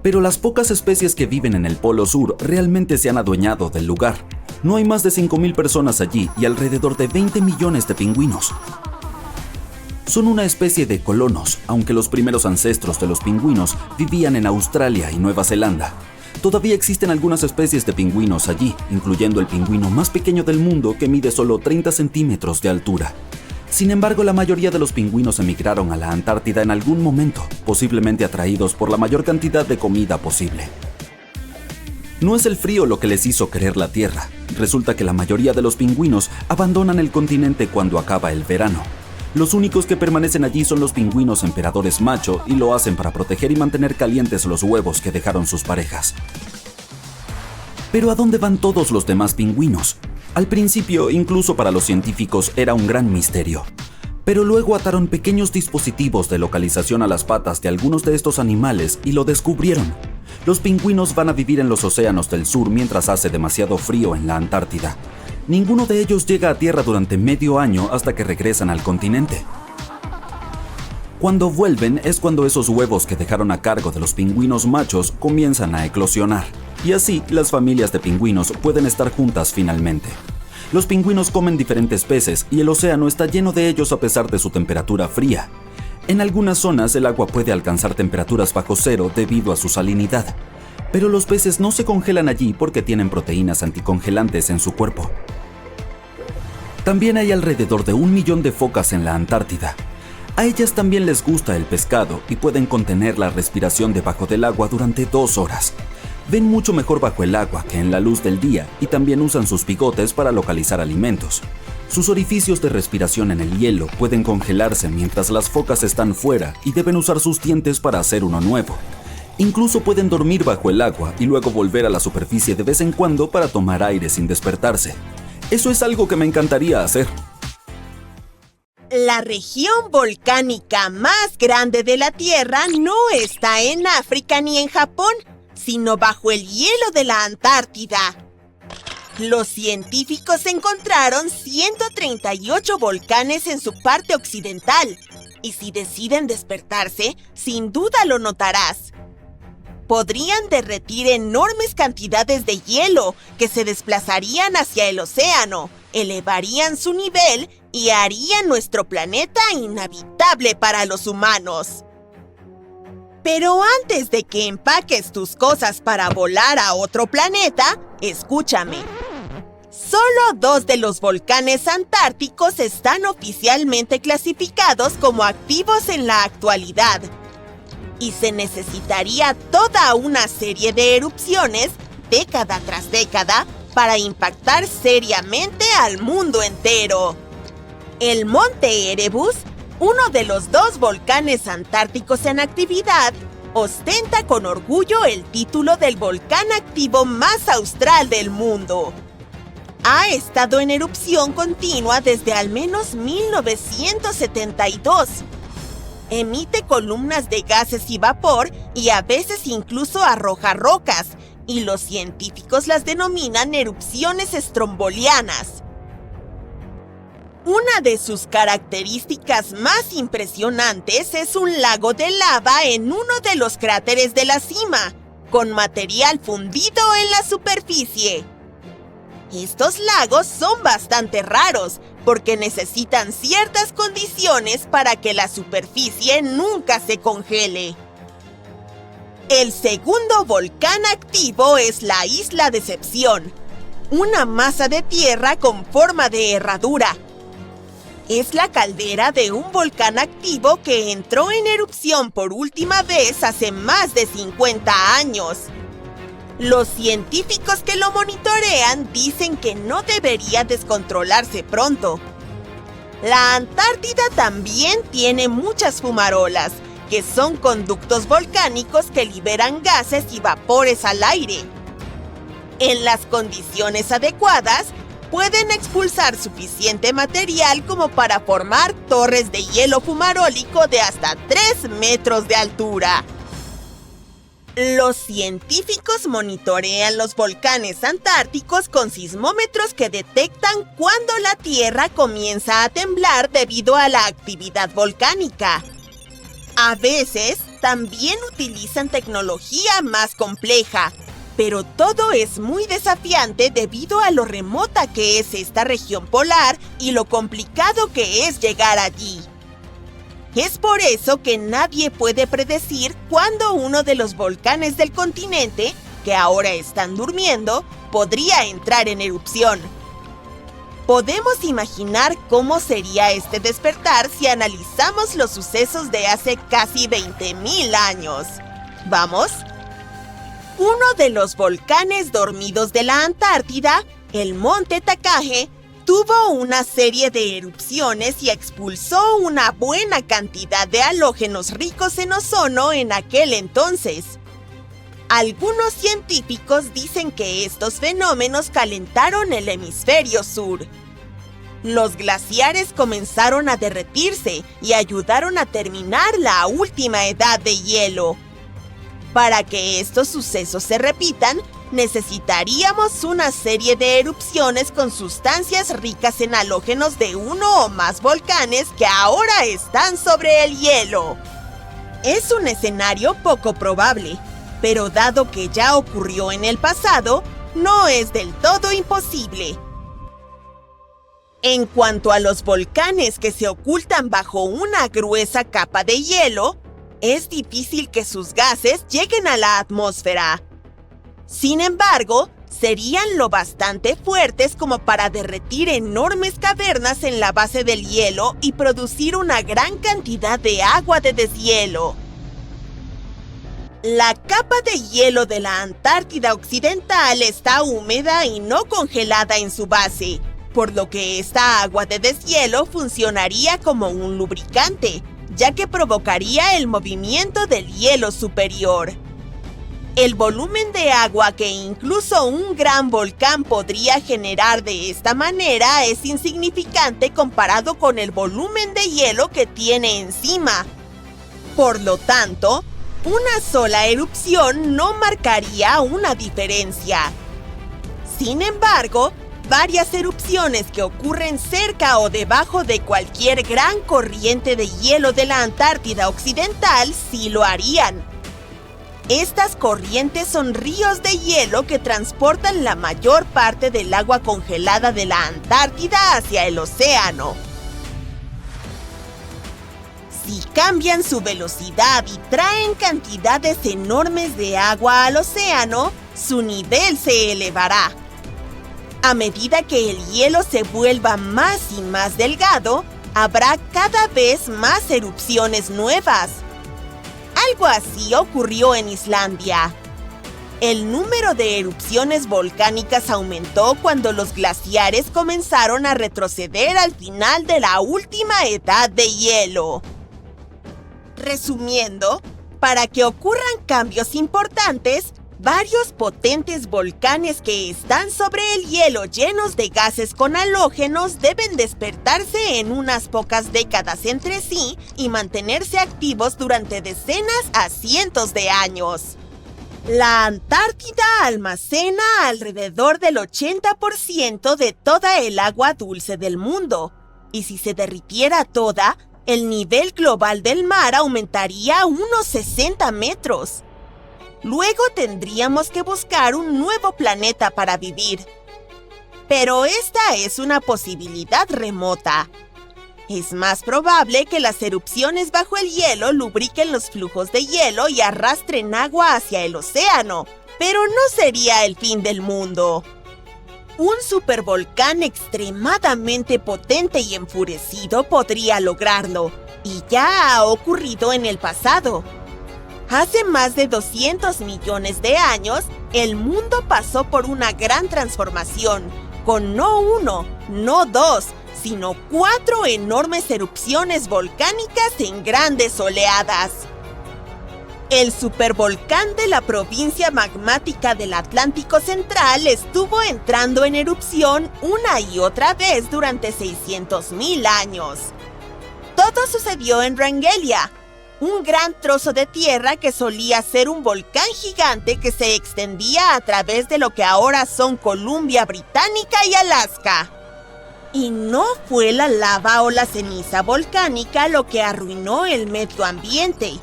pero las pocas especies que viven en el Polo Sur realmente se han adueñado del lugar. No hay más de 5.000 personas allí y alrededor de 20 millones de pingüinos. Son una especie de colonos, aunque los primeros ancestros de los pingüinos vivían en Australia y Nueva Zelanda. Todavía existen algunas especies de pingüinos allí, incluyendo el pingüino más pequeño del mundo que mide solo 30 centímetros de altura. Sin embargo, la mayoría de los pingüinos emigraron a la Antártida en algún momento, posiblemente atraídos por la mayor cantidad de comida posible. No es el frío lo que les hizo querer la Tierra. Resulta que la mayoría de los pingüinos abandonan el continente cuando acaba el verano. Los únicos que permanecen allí son los pingüinos emperadores macho y lo hacen para proteger y mantener calientes los huevos que dejaron sus parejas. Pero ¿a dónde van todos los demás pingüinos? Al principio, incluso para los científicos, era un gran misterio. Pero luego ataron pequeños dispositivos de localización a las patas de algunos de estos animales y lo descubrieron. Los pingüinos van a vivir en los océanos del sur mientras hace demasiado frío en la Antártida. Ninguno de ellos llega a tierra durante medio año hasta que regresan al continente. Cuando vuelven es cuando esos huevos que dejaron a cargo de los pingüinos machos comienzan a eclosionar, y así las familias de pingüinos pueden estar juntas finalmente. Los pingüinos comen diferentes peces y el océano está lleno de ellos a pesar de su temperatura fría. En algunas zonas el agua puede alcanzar temperaturas bajo cero debido a su salinidad, pero los peces no se congelan allí porque tienen proteínas anticongelantes en su cuerpo. También hay alrededor de 1 millón de focas en la Antártida. A ellas también les gusta el pescado y pueden contener la respiración debajo del agua durante 2 horas. Ven mucho mejor bajo el agua que en la luz del día y también usan sus bigotes para localizar alimentos. Sus orificios de respiración en el hielo pueden congelarse mientras las focas están fuera y deben usar sus dientes para hacer uno nuevo. Incluso pueden dormir bajo el agua y luego volver a la superficie de vez en cuando para tomar aire sin despertarse. Eso es algo que me encantaría hacer. La región volcánica más grande de la Tierra no está en África ni en Japón, sino bajo el hielo de la Antártida. Los científicos encontraron 138 volcanes en su parte occidental, y si deciden despertarse, sin duda lo notarás. Podrían derretir enormes cantidades de hielo que se desplazarían hacia el océano, elevarían su nivel y harían nuestro planeta inhabitable para los humanos. Pero antes de que empaques tus cosas para volar a otro planeta, escúchame. Solo 2 de los volcanes antárticos están oficialmente clasificados como activos en la actualidad. Y se necesitaría toda una serie de erupciones, década tras década, para impactar seriamente al mundo entero. El Monte Erebus, uno de los 2 volcanes antárticos en actividad, ostenta con orgullo el título del volcán activo más austral del mundo. Ha estado en erupción continua desde al menos 1972. Emite columnas de gases y vapor y a veces incluso arroja rocas, y los científicos las denominan erupciones estrombolianas. Una de sus características más impresionantes es un lago de lava en uno de los cráteres de la cima, con material fundido en la superficie. Estos lagos son bastante raros porque necesitan ciertas condiciones para que la superficie nunca se congele. El segundo volcán activo es la Isla Decepción, una masa de tierra con forma de herradura. Es la caldera de un volcán activo que entró en erupción por última vez hace más de 50 años. Los científicos que lo monitorean dicen que no debería descontrolarse pronto. La Antártida también tiene muchas fumarolas, que son conductos volcánicos que liberan gases y vapores al aire. En las condiciones adecuadas, pueden expulsar suficiente material como para formar torres de hielo fumarólico de hasta 3 metros de altura. Los científicos monitorean los volcanes antárticos con sismómetros que detectan cuando la Tierra comienza a temblar debido a la actividad volcánica. A veces, también utilizan tecnología más compleja, pero todo es muy desafiante debido a lo remota que es esta región polar y lo complicado que es llegar allí. Es por eso que nadie puede predecir cuándo uno de los volcanes del continente, que ahora están durmiendo, podría entrar en erupción. Podemos imaginar cómo sería este despertar si analizamos los sucesos de hace casi 20.000 años. ¿Vamos? Uno de los volcanes dormidos de la Antártida, el Monte Takage, tuvo una serie de erupciones y expulsó una buena cantidad de halógenos ricos en ozono en aquel entonces. Algunos científicos dicen que estos fenómenos calentaron el hemisferio sur. Los glaciares comenzaron a derretirse y ayudaron a terminar la última edad de hielo. Para que estos sucesos se repitan, necesitaríamos una serie de erupciones con sustancias ricas en halógenos de uno o más volcanes que ahora están sobre el hielo. Es un escenario poco probable, pero dado que ya ocurrió en el pasado, no es del todo imposible. En cuanto a los volcanes que se ocultan bajo una gruesa capa de hielo, es difícil que sus gases lleguen a la atmósfera. Sin embargo, serían lo bastante fuertes como para derretir enormes cavernas en la base del hielo y producir una gran cantidad de agua de deshielo. La capa de hielo de la Antártida Occidental está húmeda y no congelada en su base, por lo que esta agua de deshielo funcionaría como un lubricante, ya que provocaría el movimiento del hielo superior. El volumen de agua que incluso un gran volcán podría generar de esta manera es insignificante comparado con el volumen de hielo que tiene encima. Por lo tanto, una sola erupción no marcaría una diferencia. Sin embargo, varias erupciones que ocurren cerca o debajo de cualquier gran corriente de hielo de la Antártida Occidental sí lo harían. Estas corrientes son ríos de hielo que transportan la mayor parte del agua congelada de la Antártida hacia el océano. Si cambian su velocidad y traen cantidades enormes de agua al océano, su nivel se elevará. A medida que el hielo se vuelva más y más delgado, habrá cada vez más erupciones nuevas. Algo así ocurrió en Islandia. El número de erupciones volcánicas aumentó cuando los glaciares comenzaron a retroceder al final de la última edad de hielo. Resumiendo, para que ocurran cambios importantes, varios potentes volcanes que están sobre el hielo llenos de gases con halógenos deben despertarse en unas pocas décadas entre sí y mantenerse activos durante decenas a cientos de años. La Antártida almacena alrededor del 80% de toda el agua dulce del mundo, y si se derritiera toda, el nivel global del mar aumentaría unos 60 metros. Luego tendríamos que buscar un nuevo planeta para vivir. Pero esta es una posibilidad remota. Es más probable que las erupciones bajo el hielo lubriquen los flujos de hielo y arrastren agua hacia el océano, pero no sería el fin del mundo. Un supervolcán extremadamente potente y enfurecido podría lograrlo, y ya ha ocurrido en el pasado. Hace más de 200 millones de años, el mundo pasó por una gran transformación, con no uno, no dos, sino 4 enormes erupciones volcánicas en grandes oleadas. El supervolcán de la provincia magmática del Atlántico Central estuvo entrando en erupción una y otra vez durante 600.000 años. Todo sucedió en Wrangellia, un gran trozo de tierra que solía ser un volcán gigante que se extendía a través de lo que ahora son Columbia Británica y Alaska. Y no fue la lava o la ceniza volcánica lo que arruinó el medio ambiente.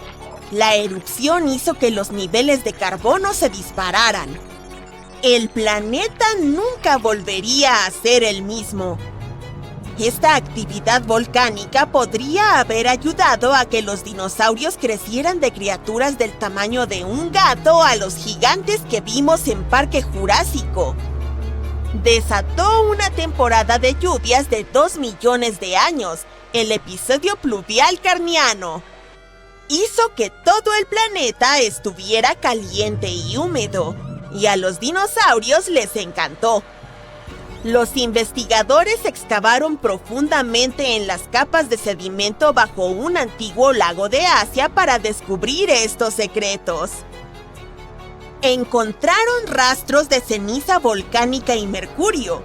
La erupción hizo que los niveles de carbono se dispararan. El planeta nunca volvería a ser el mismo. Esta actividad volcánica podría haber ayudado a que los dinosaurios crecieran de criaturas del tamaño de un gato a los gigantes que vimos en Parque Jurásico. Desató una temporada de lluvias de 2 millones de años, el episodio pluvial carniano. Hizo que todo el planeta estuviera caliente y húmedo, y a los dinosaurios les encantó. Los investigadores excavaron profundamente en las capas de sedimento bajo un antiguo lago de Asia para descubrir estos secretos. Encontraron rastros de ceniza volcánica y mercurio,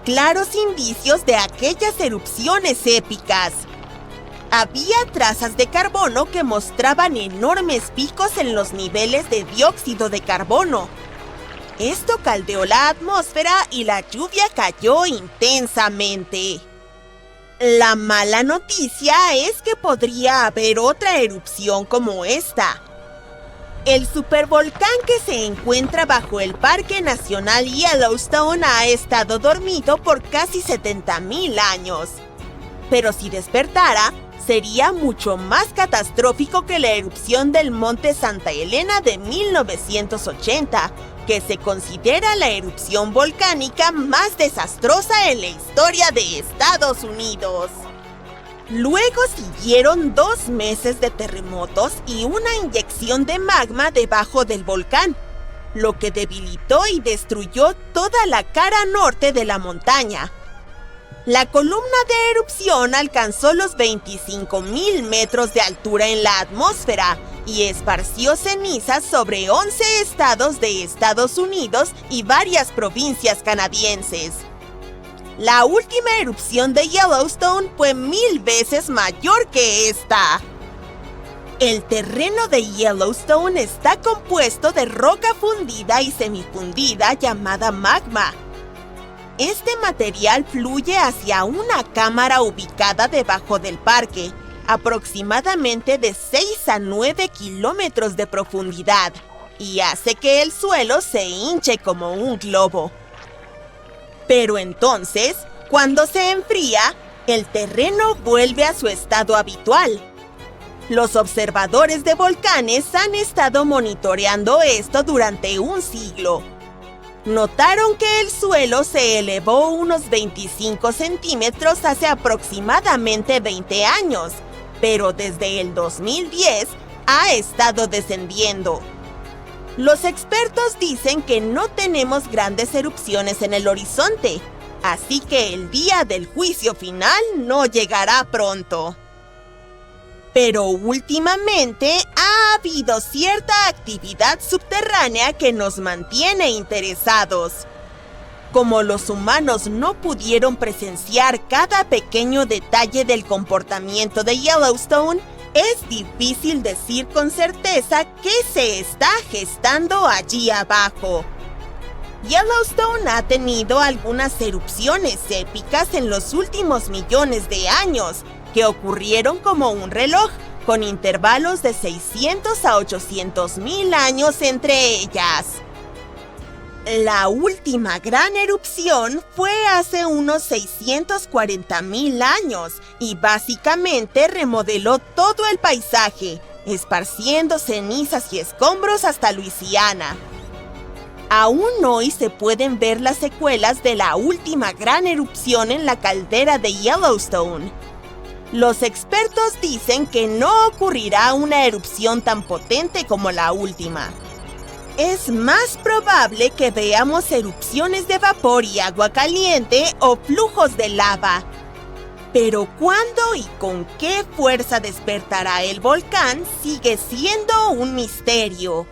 claros indicios de aquellas erupciones épicas. Había trazas de carbono que mostraban enormes picos en los niveles de dióxido de carbono. Esto caldeó la atmósfera y la lluvia cayó intensamente. La mala noticia es que podría haber otra erupción como esta. El supervolcán que se encuentra bajo el Parque Nacional Yellowstone ha estado dormido por casi 70.000 años. Pero si despertara, sería mucho más catastrófico que la erupción del Monte Santa Elena de 1980, que se considera la erupción volcánica más desastrosa en la historia de Estados Unidos. Luego siguieron 2 meses de terremotos y una inyección de magma debajo del volcán, lo que debilitó y destruyó toda la cara norte de la montaña. La columna de erupción alcanzó los 25.000 metros de altura en la atmósfera y esparció cenizas sobre 11 estados de Estados Unidos y varias provincias canadienses. La última erupción de Yellowstone fue 1000 veces mayor que esta. El terreno de Yellowstone está compuesto de roca fundida y semifundida llamada magma. Este material fluye hacia una cámara ubicada debajo del parque, aproximadamente de 6 a 9 kilómetros de profundidad, y hace que el suelo se hinche como un globo. Pero entonces, cuando se enfría, el terreno vuelve a su estado habitual. Los observadores de volcanes han estado monitoreando esto durante un siglo. Notaron que el suelo se elevó unos 25 centímetros hace aproximadamente 20 años, pero desde el 2010 ha estado descendiendo. Los expertos dicen que no tenemos grandes erupciones en el horizonte, así que el día del juicio final no llegará pronto. Pero últimamente ha habido cierta actividad subterránea que nos mantiene interesados. Como los humanos no pudieron presenciar cada pequeño detalle del comportamiento de Yellowstone, es difícil decir con certeza qué se está gestando allí abajo. Yellowstone ha tenido algunas erupciones épicas en los últimos millones de años, que ocurrieron como un reloj, con intervalos de 600 a 800.000 años entre ellas. La última gran erupción fue hace unos 640.000 años y básicamente remodeló todo el paisaje, esparciendo cenizas y escombros hasta Luisiana. Aún hoy se pueden ver las secuelas de la última gran erupción en la caldera de Yellowstone. Los expertos dicen que no ocurrirá una erupción tan potente como la última. Es más probable que veamos erupciones de vapor y agua caliente o flujos de lava. Pero cuándo y con qué fuerza despertará el volcán sigue siendo un misterio.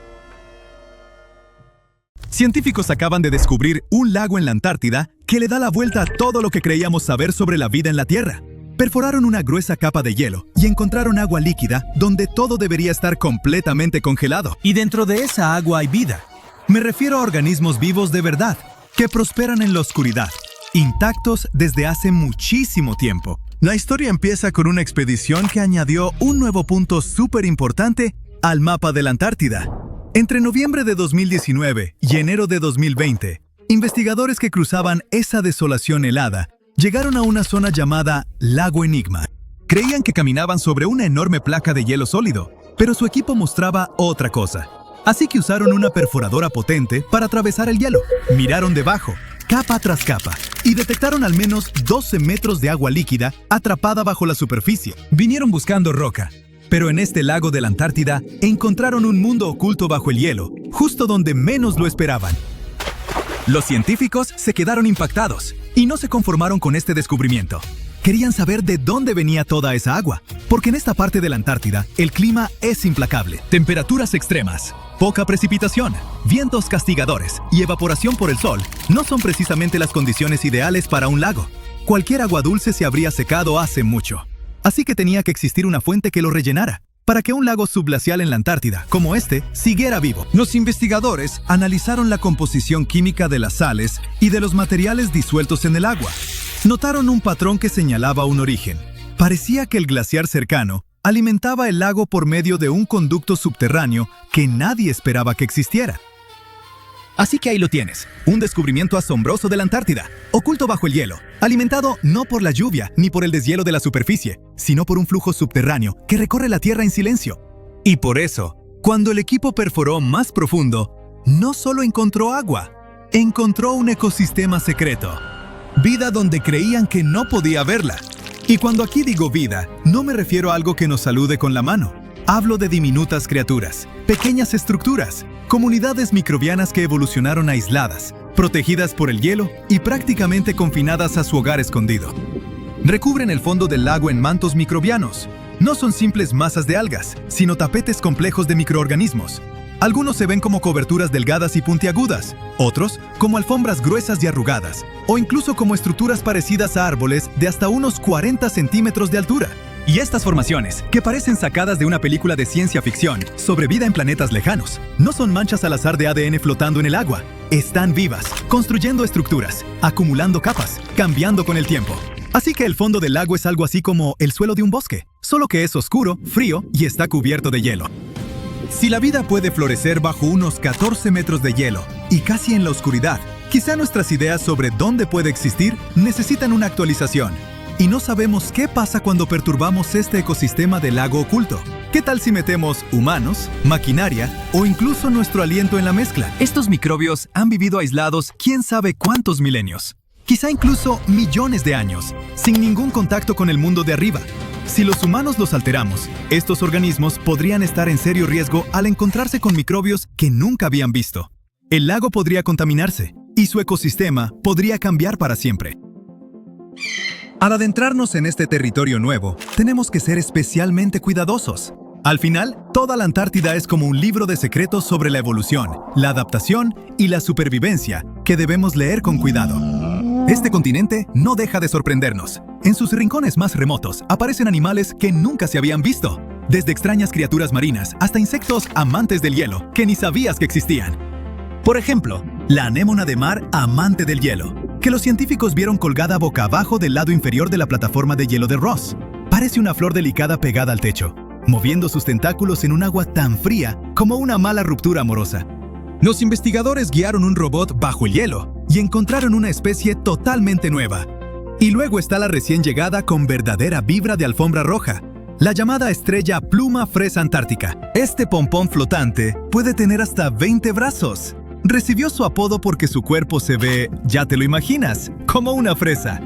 Científicos acaban de descubrir un lago en la Antártida que le da la vuelta a todo lo que creíamos saber sobre la vida en la Tierra. Perforaron una gruesa capa de hielo y encontraron agua líquida donde todo debería estar completamente congelado. Y dentro de esa agua hay vida. Me refiero a organismos vivos de verdad, que prosperan en la oscuridad, intactos desde hace muchísimo tiempo. La historia empieza con una expedición que añadió un nuevo punto súper importante al mapa de la Antártida. Entre noviembre de 2019 y enero de 2020, investigadores que cruzaban esa desolación helada llegaron a una zona llamada Lago Enigma. Creían que caminaban sobre una enorme placa de hielo sólido, pero su equipo mostraba otra cosa. Así que usaron una perforadora potente para atravesar el hielo. Miraron debajo, capa tras capa, y detectaron al menos 12 metros de agua líquida atrapada bajo la superficie. Vinieron buscando roca, pero en este lago de la Antártida encontraron un mundo oculto bajo el hielo, justo donde menos lo esperaban. Los científicos se quedaron impactados y no se conformaron con este descubrimiento. Querían saber de dónde venía toda esa agua, porque en esta parte de la Antártida el clima es implacable. Temperaturas extremas, poca precipitación, vientos castigadores y evaporación por el sol no son precisamente las condiciones ideales para un lago. Cualquier agua dulce se habría secado hace mucho. Así que tenía que existir una fuente que lo rellenara, para que un lago subglacial en la Antártida, como este, siguiera vivo. Los investigadores analizaron la composición química de las sales y de los materiales disueltos en el agua. Notaron un patrón que señalaba un origen. Parecía que el glaciar cercano alimentaba el lago por medio de un conducto subterráneo que nadie esperaba que existiera. Así que ahí lo tienes, un descubrimiento asombroso de la Antártida, oculto bajo el hielo, alimentado no por la lluvia ni por el deshielo de la superficie, sino por un flujo subterráneo que recorre la Tierra en silencio. Y por eso, cuando el equipo perforó más profundo, no solo encontró agua, encontró un ecosistema secreto. Vida donde creían que no podía verla. Y cuando aquí digo vida, no me refiero a algo que nos salude con la mano. Hablo de diminutas criaturas, pequeñas estructuras, comunidades microbianas que evolucionaron aisladas, protegidas por el hielo y prácticamente confinadas a su hogar escondido. Recubren el fondo del lago en mantos microbianos. No son simples masas de algas, sino tapetes complejos de microorganismos. Algunos se ven como coberturas delgadas y puntiagudas, otros como alfombras gruesas y arrugadas, o incluso como estructuras parecidas a árboles de hasta unos 40 centímetros de altura. Y estas formaciones, que parecen sacadas de una película de ciencia ficción sobre vida en planetas lejanos, no son manchas al azar de ADN flotando en el agua. Están vivas, construyendo estructuras, acumulando capas, cambiando con el tiempo. Así que el fondo del lago es algo así como el suelo de un bosque, solo que es oscuro, frío y está cubierto de hielo. Si la vida puede florecer bajo unos 14 metros de hielo y casi en la oscuridad, quizá nuestras ideas sobre dónde puede existir necesitan una actualización. Y no sabemos qué pasa cuando perturbamos este ecosistema del lago oculto. ¿Qué tal si metemos humanos, maquinaria o incluso nuestro aliento en la mezcla? Estos microbios han vivido aislados quién sabe cuántos milenios, quizá incluso millones de años, sin ningún contacto con el mundo de arriba. Si los humanos los alteramos, estos organismos podrían estar en serio riesgo al encontrarse con microbios que nunca habían visto. El lago podría contaminarse y su ecosistema podría cambiar para siempre. Al adentrarnos en este territorio nuevo, tenemos que ser especialmente cuidadosos. Al final, toda la Antártida es como un libro de secretos sobre la evolución, la adaptación y la supervivencia que debemos leer con cuidado. Este continente no deja de sorprendernos. En sus rincones más remotos aparecen animales que nunca se habían visto, desde extrañas criaturas marinas hasta insectos amantes del hielo que ni sabías que existían. Por ejemplo, la anémona de mar amante del hielo, que los científicos vieron colgada boca abajo del lado inferior de la plataforma de hielo de Ross. Parece una flor delicada pegada al techo, moviendo sus tentáculos en un agua tan fría como una mala ruptura amorosa. Los investigadores guiaron un robot bajo el hielo y encontraron una especie totalmente nueva. Y luego está la recién llegada con verdadera vibra de alfombra roja, la llamada estrella pluma fresa antártica. Este pompón flotante puede tener hasta 20 brazos. Recibió su apodo porque su cuerpo se ve, ya te lo imaginas, como una fresa.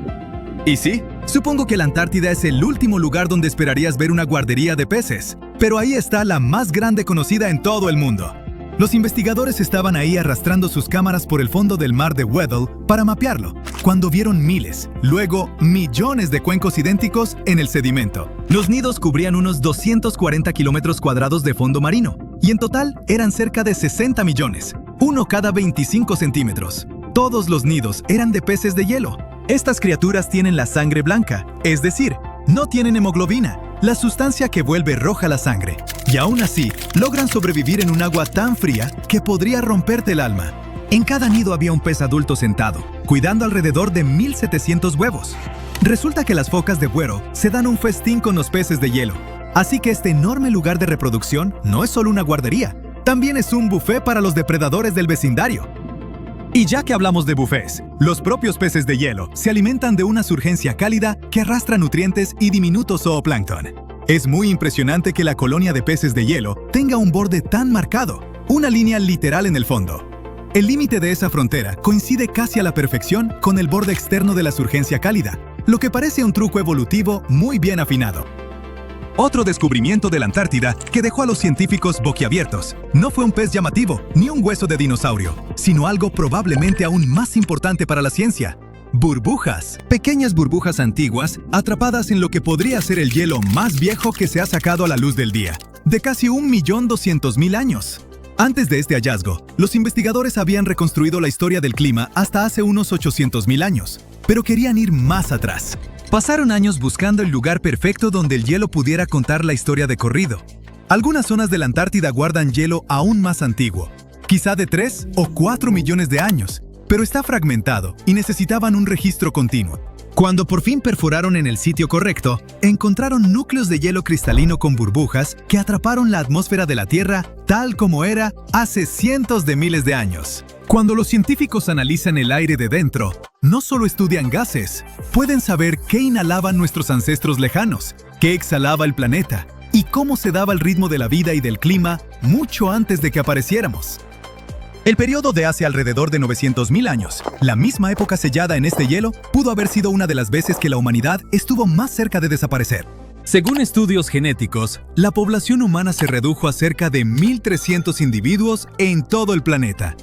Y sí, supongo que la Antártida es el último lugar donde esperarías ver una guardería de peces, pero ahí está la más grande conocida en todo el mundo. Los investigadores estaban ahí arrastrando sus cámaras por el fondo del mar de Weddell para mapearlo, cuando vieron miles, luego millones de cuencos idénticos en el sedimento. Los nidos cubrían unos 240 kilómetros cuadrados de fondo marino, y en total eran cerca de 60 millones, uno cada 25 centímetros. Todos los nidos eran de peces de hielo. Estas criaturas tienen la sangre blanca, es decir, no tienen hemoglobina, la sustancia que vuelve roja la sangre, y aún así logran sobrevivir en un agua tan fría que podría romperte el alma. En cada nido había un pez adulto sentado, cuidando alrededor de 1,700 huevos. Resulta que las focas de Weddell se dan un festín con los peces de hielo, así que este enorme lugar de reproducción no es solo una guardería, también es un buffet para los depredadores del vecindario. Y ya que hablamos de buffets, los propios peces de hielo se alimentan de una surgencia cálida que arrastra nutrientes y diminuto zooplancton. Es muy impresionante que la colonia de peces de hielo tenga un borde tan marcado, una línea literal en el fondo. El límite de esa frontera coincide casi a la perfección con el borde externo de la surgencia cálida, lo que parece un truco evolutivo muy bien afinado. Otro descubrimiento de la Antártida que dejó a los científicos boquiabiertos no fue un pez llamativo ni un hueso de dinosaurio, sino algo probablemente aún más importante para la ciencia: burbujas. Pequeñas burbujas antiguas atrapadas en lo que podría ser el hielo más viejo que se ha sacado a la luz del día, de casi 1.200.000 años. Antes de este hallazgo, los investigadores habían reconstruido la historia del clima hasta hace unos 800.000 años, pero querían ir más atrás. Pasaron años buscando el lugar perfecto donde el hielo pudiera contar la historia de corrido. Algunas zonas de la Antártida guardan hielo aún más antiguo, quizá de 3 o 4 millones de años, pero está fragmentado y necesitaban un registro continuo. Cuando por fin perforaron en el sitio correcto, encontraron núcleos de hielo cristalino con burbujas que atraparon la atmósfera de la Tierra tal como era hace cientos de miles de años. Cuando los científicos analizan el aire de dentro, no solo estudian gases, pueden saber qué inhalaban nuestros ancestros lejanos, qué exhalaba el planeta y cómo se daba el ritmo de la vida y del clima mucho antes de que apareciéramos. El periodo de hace alrededor de 900.000 años, la misma época sellada en este hielo, pudo haber sido una de las veces que la humanidad estuvo más cerca de desaparecer. Según estudios genéticos, la población humana se redujo a cerca de 1.300 individuos en todo el planeta.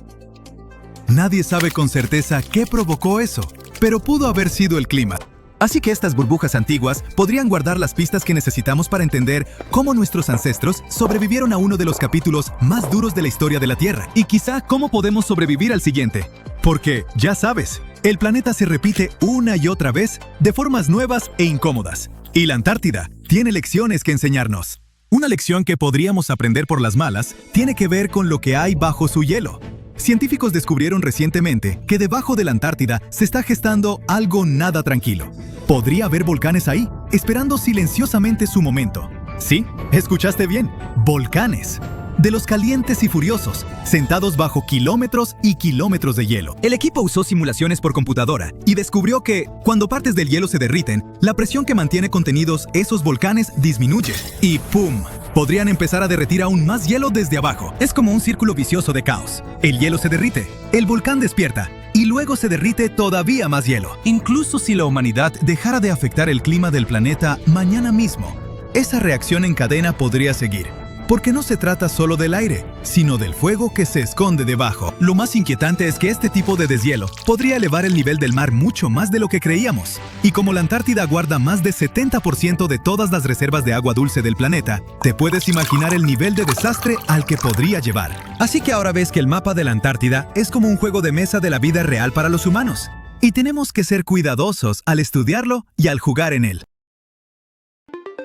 Nadie sabe con certeza qué provocó eso, pero pudo haber sido el clima. Así que estas burbujas antiguas podrían guardar las pistas que necesitamos para entender cómo nuestros ancestros sobrevivieron a uno de los capítulos más duros de la historia de la Tierra, y quizá cómo podemos sobrevivir al siguiente. Porque, ya sabes, el planeta se repite una y otra vez de formas nuevas e incómodas, y la Antártida tiene lecciones que enseñarnos. Una lección que podríamos aprender por las malas tiene que ver con lo que hay bajo su hielo. Científicos descubrieron recientemente que debajo de la Antártida se está gestando algo nada tranquilo. Podría haber volcanes ahí, esperando silenciosamente su momento. Sí, escuchaste bien, volcanes. De los calientes y furiosos, sentados bajo kilómetros y kilómetros de hielo. El equipo usó simulaciones por computadora y descubrió que, cuando partes del hielo se derriten, la presión que mantiene contenidos esos volcanes disminuye. Y ¡pum! Podrían empezar a derretir aún más hielo desde abajo. Es como un círculo vicioso de caos. El hielo se derrite, el volcán despierta, y luego se derrite todavía más hielo. Incluso si la humanidad dejara de afectar el clima del planeta mañana mismo, esa reacción en cadena podría seguir. Porque no se trata solo del aire, sino del fuego que se esconde debajo. Lo más inquietante es que este tipo de deshielo podría elevar el nivel del mar mucho más de lo que creíamos. Y como la Antártida guarda más de 70% de todas las reservas de agua dulce del planeta, te puedes imaginar el nivel de desastre al que podría llevar. Así que ahora ves que el mapa de la Antártida es como un juego de mesa de la vida real para los humanos. Y tenemos que ser cuidadosos al estudiarlo y al jugar en él.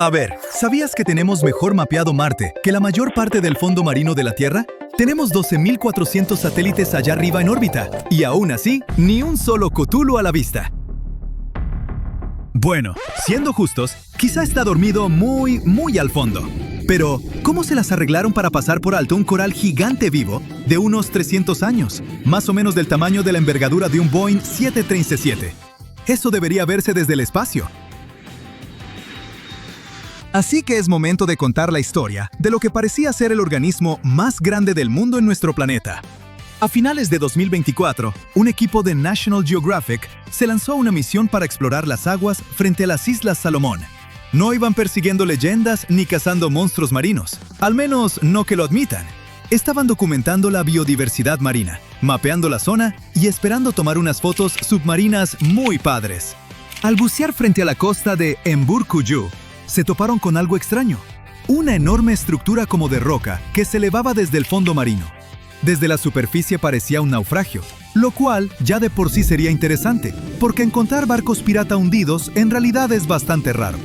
A ver, ¿sabías que tenemos mejor mapeado Marte que la mayor parte del fondo marino de la Tierra? Tenemos 12.400 satélites allá arriba en órbita, y aún así, ni un solo Cthulhu a la vista. Bueno, siendo justos, quizá está dormido muy al fondo. Pero, ¿cómo se las arreglaron para pasar por alto un coral gigante vivo de unos 300 años, más o menos del tamaño de la envergadura de un Boeing 737? Eso debería verse desde el espacio. Así que es momento de contar la historia de lo que parecía ser el organismo más grande del mundo en nuestro planeta. A finales de 2024, un equipo de National Geographic se lanzó a una misión para explorar las aguas frente a las Islas Salomón. No iban persiguiendo leyendas ni cazando monstruos marinos, al menos no que lo admitan. Estaban documentando la biodiversidad marina, mapeando la zona y esperando tomar unas fotos submarinas muy padres. Al bucear frente a la costa de Mburkuyu, se toparon con algo extraño. Una enorme estructura como de roca que se elevaba desde el fondo marino. Desde la superficie parecía un naufragio, lo cual ya de por sí sería interesante, porque encontrar barcos pirata hundidos en realidad es bastante raro.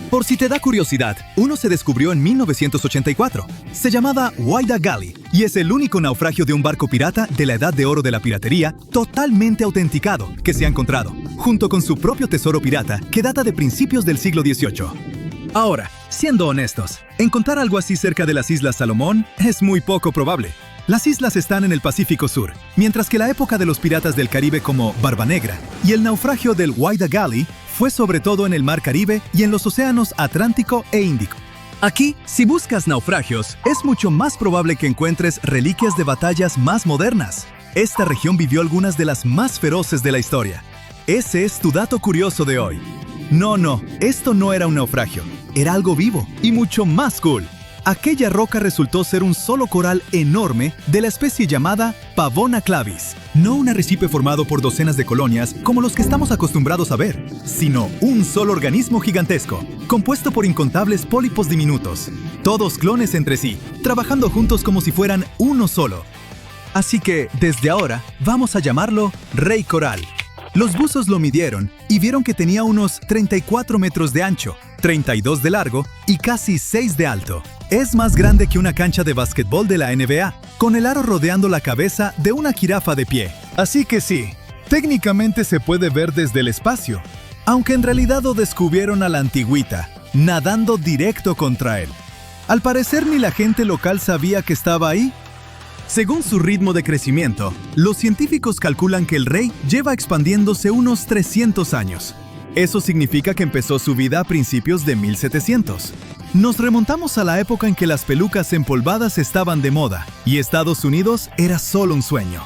Por si te da curiosidad, uno se descubrió en 1984. Se llamaba Whydah Galley y es el único naufragio de un barco pirata de la edad de oro de la piratería totalmente autenticado que se ha encontrado, junto con su propio tesoro pirata que data de principios del siglo XVIII. Ahora, siendo honestos, encontrar algo así cerca de las Islas Salomón es muy poco probable. Las islas están en el Pacífico Sur, mientras que la época de los piratas del Caribe como Barba Negra y el naufragio del Whydah Galley fue sobre todo en el Mar Caribe y en los océanos Atlántico e Índico. Aquí, si buscas naufragios, es mucho más probable que encuentres reliquias de batallas más modernas. Esta región vivió algunas de las más feroces de la historia. Ese es tu dato curioso de hoy. No, esto no era un naufragio, era algo vivo y mucho más cool. Aquella roca resultó ser un solo coral enorme de la especie llamada Pavona clavis. No un arrecife formado por docenas de colonias como los que estamos acostumbrados a ver, sino un solo organismo gigantesco, compuesto por incontables pólipos diminutos, todos clones entre sí, trabajando juntos como si fueran uno solo. Así que, desde ahora, vamos a llamarlo Rey Coral. Los buzos lo midieron y vieron que tenía unos 34 metros de ancho, 32 de largo y casi 6 de alto. Es más grande que una cancha de básquetbol de la NBA, con el aro rodeando la cabeza de una jirafa de pie. Así que sí, técnicamente se puede ver desde el espacio, aunque en realidad lo descubrieron a la antigüita, nadando directo contra él. Al parecer ni la gente local sabía que estaba ahí. Según su ritmo de crecimiento, los científicos calculan que el rey lleva expandiéndose unos 300 años. Eso significa que empezó su vida a principios de 1700. Nos remontamos a la época en que las pelucas empolvadas estaban de moda y Estados Unidos era solo un sueño.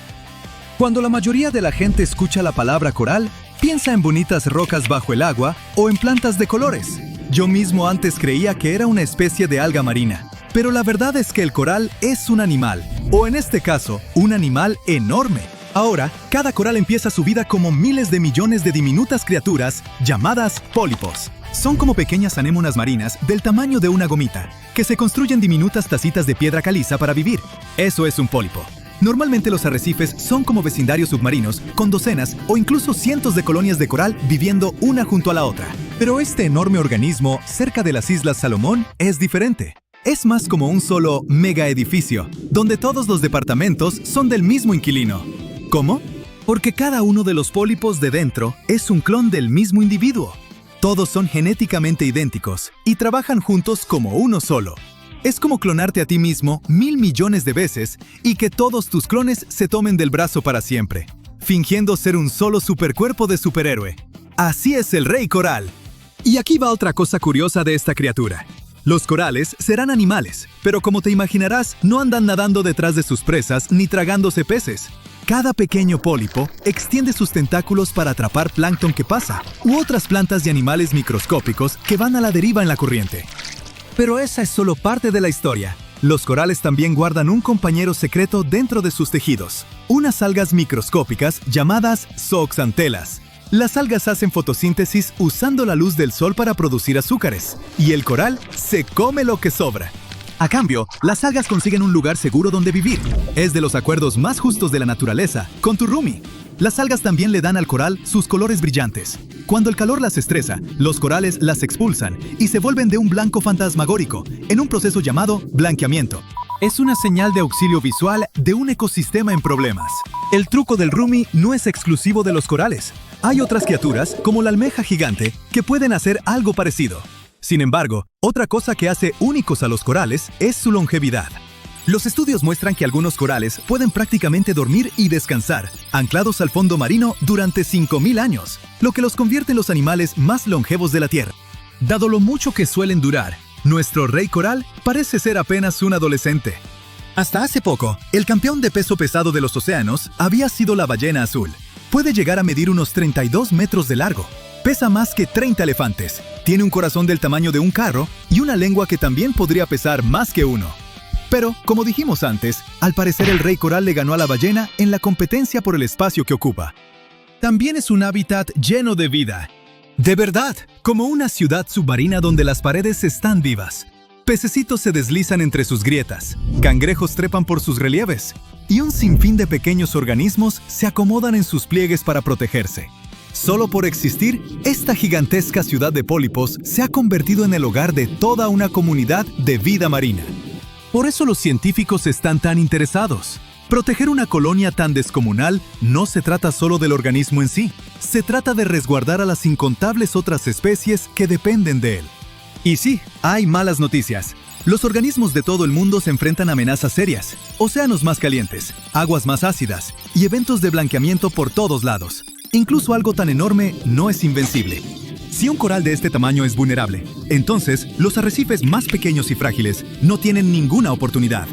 Cuando la mayoría de la gente escucha la palabra coral, piensa en bonitas rocas bajo el agua o en plantas de colores. Yo mismo antes creía que era una especie de alga marina, pero la verdad es que el coral es un animal, o en este caso, un animal enorme. Ahora, cada coral empieza su vida como miles de millones de diminutas criaturas llamadas pólipos. Son como pequeñas anémonas marinas del tamaño de una gomita, que se construyen diminutas tacitas de piedra caliza para vivir. Eso es un pólipo. Normalmente los arrecifes son como vecindarios submarinos, con docenas o incluso cientos de colonias de coral viviendo una junto a la otra. Pero este enorme organismo cerca de las Islas Salomón es diferente. Es más como un solo mega edificio, donde todos los departamentos son del mismo inquilino. ¿Cómo? Porque cada uno de los pólipos de dentro es un clon del mismo individuo. Todos son genéticamente idénticos y trabajan juntos como uno solo. Es como clonarte a ti mismo 1.000 millones de veces y que todos tus clones se tomen del brazo para siempre, fingiendo ser un solo supercuerpo de superhéroe. Así es el Rey Coral. Y aquí va otra cosa curiosa de esta criatura. Los corales serán animales, pero como te imaginarás, no andan nadando detrás de sus presas ni tragándose peces. Cada pequeño pólipo extiende sus tentáculos para atrapar plancton que pasa, u otras plantas y animales microscópicos que van a la deriva en la corriente. Pero esa es solo parte de la historia. Los corales también guardan un compañero secreto dentro de sus tejidos, unas algas microscópicas llamadas zooxantelas. Las algas hacen fotosíntesis usando la luz del sol para producir azúcares, y el coral se come lo que sobra. A cambio, las algas consiguen un lugar seguro donde vivir. Es de los acuerdos más justos de la naturaleza, con tu roomie. Las algas también le dan al coral sus colores brillantes. Cuando el calor las estresa, los corales las expulsan y se vuelven de un blanco fantasmagórico, en un proceso llamado blanqueamiento. Es una señal de auxilio visual de un ecosistema en problemas. El truco del roomie no es exclusivo de los corales. Hay otras criaturas, como la almeja gigante, que pueden hacer algo parecido. Sin embargo, otra cosa que hace únicos a los corales es su longevidad. Los estudios muestran que algunos corales pueden prácticamente dormir y descansar, anclados al fondo marino durante 5.000 años, lo que los convierte en los animales más longevos de la Tierra. Dado lo mucho que suelen durar, nuestro rey coral parece ser apenas un adolescente. Hasta hace poco, el campeón de peso pesado de los océanos había sido la ballena azul. Puede llegar a medir unos 32 metros de largo. Pesa más que 30 elefantes. Tiene un corazón del tamaño de un carro y una lengua que también podría pesar más que uno. Pero, como dijimos antes, al parecer el rey coral le ganó a la ballena en la competencia por el espacio que ocupa. También es un hábitat lleno de vida. De verdad, como una ciudad submarina donde las paredes están vivas. Pececitos se deslizan entre sus grietas, cangrejos trepan por sus relieves, y un sinfín de pequeños organismos se acomodan en sus pliegues para protegerse. Solo por existir, esta gigantesca ciudad de pólipos se ha convertido en el hogar de toda una comunidad de vida marina. Por eso los científicos están tan interesados. Proteger una colonia tan descomunal no se trata solo del organismo en sí, se trata de resguardar a las incontables otras especies que dependen de él. Y sí, hay malas noticias. Los organismos de todo el mundo se enfrentan a amenazas serias, océanos más calientes, aguas más ácidas y eventos de blanqueamiento por todos lados. Incluso algo tan enorme no es invencible. Si un coral de este tamaño es vulnerable, entonces los arrecifes más pequeños y frágiles no tienen ninguna oportunidad.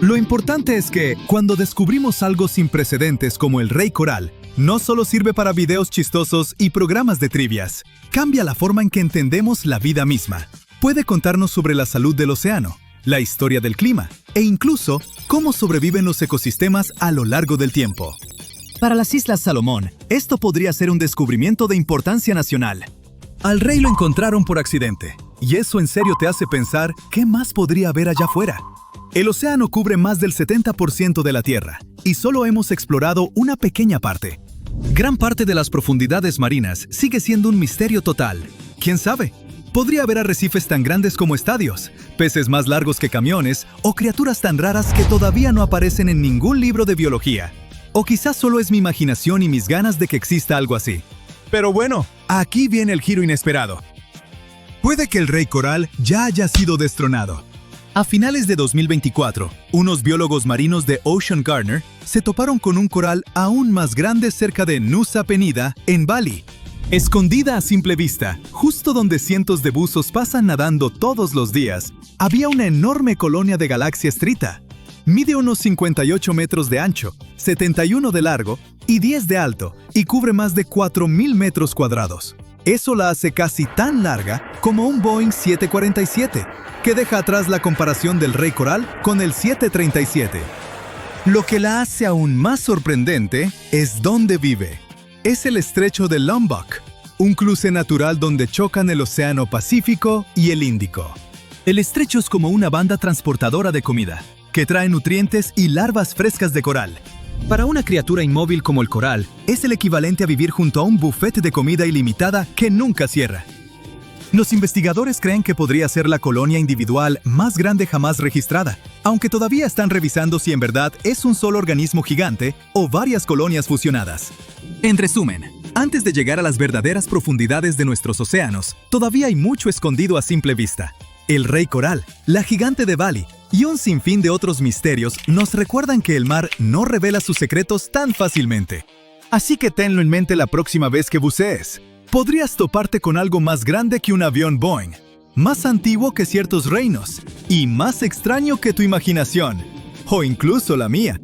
Lo importante es que, cuando descubrimos algo sin precedentes como el rey coral, no solo sirve para videos chistosos y programas de trivias, cambia la forma en que entendemos la vida misma. Puede contarnos sobre la salud del océano, la historia del clima e incluso cómo sobreviven los ecosistemas a lo largo del tiempo. Para las Islas Salomón, esto podría ser un descubrimiento de importancia nacional. Al rey lo encontraron por accidente, y eso en serio te hace pensar qué más podría haber allá afuera. El océano cubre más del 70% de la Tierra, y solo hemos explorado una pequeña parte. Gran parte de las profundidades marinas sigue siendo un misterio total. ¿Quién sabe? Podría haber arrecifes tan grandes como estadios, peces más largos que camiones, o criaturas tan raras que todavía no aparecen en ningún libro de biología. O quizás solo es mi imaginación y mis ganas de que exista algo así. Pero bueno, aquí viene el giro inesperado. Puede que el rey coral ya haya sido destronado. A finales de 2024, unos biólogos marinos de Ocean Garner se toparon con un coral aún más grande cerca de Nusa Penida, en Bali. Escondida a simple vista, justo donde cientos de buzos pasan nadando todos los días, había una enorme colonia de Galaxia Strita. Mide unos 58 metros de ancho, 71 de largo y 10 de alto, y cubre más de 4.000 metros cuadrados. Eso la hace casi tan larga como un Boeing 747, que deja atrás la comparación del rey coral con el 737. Lo que la hace aún más sorprendente es dónde vive. Es el estrecho de Lombok, un cruce natural donde chocan el Océano Pacífico y el Índico. El estrecho es como una banda transportadora de comida, que trae nutrientes y larvas frescas de coral. Para una criatura inmóvil como el coral, es el equivalente a vivir junto a un buffet de comida ilimitada que nunca cierra. Los investigadores creen que podría ser la colonia individual más grande jamás registrada, aunque todavía están revisando si en verdad es un solo organismo gigante o varias colonias fusionadas. En resumen, antes de llegar a las verdaderas profundidades de nuestros océanos, todavía hay mucho escondido a simple vista. El rey coral, la gigante de Bali y un sinfín de otros misterios nos recuerdan que el mar no revela sus secretos tan fácilmente. Así que tenlo en mente la próxima vez que bucees. Podrías toparte con algo más grande que un avión Boeing, más antiguo que ciertos reinos y más extraño que tu imaginación, o incluso la mía.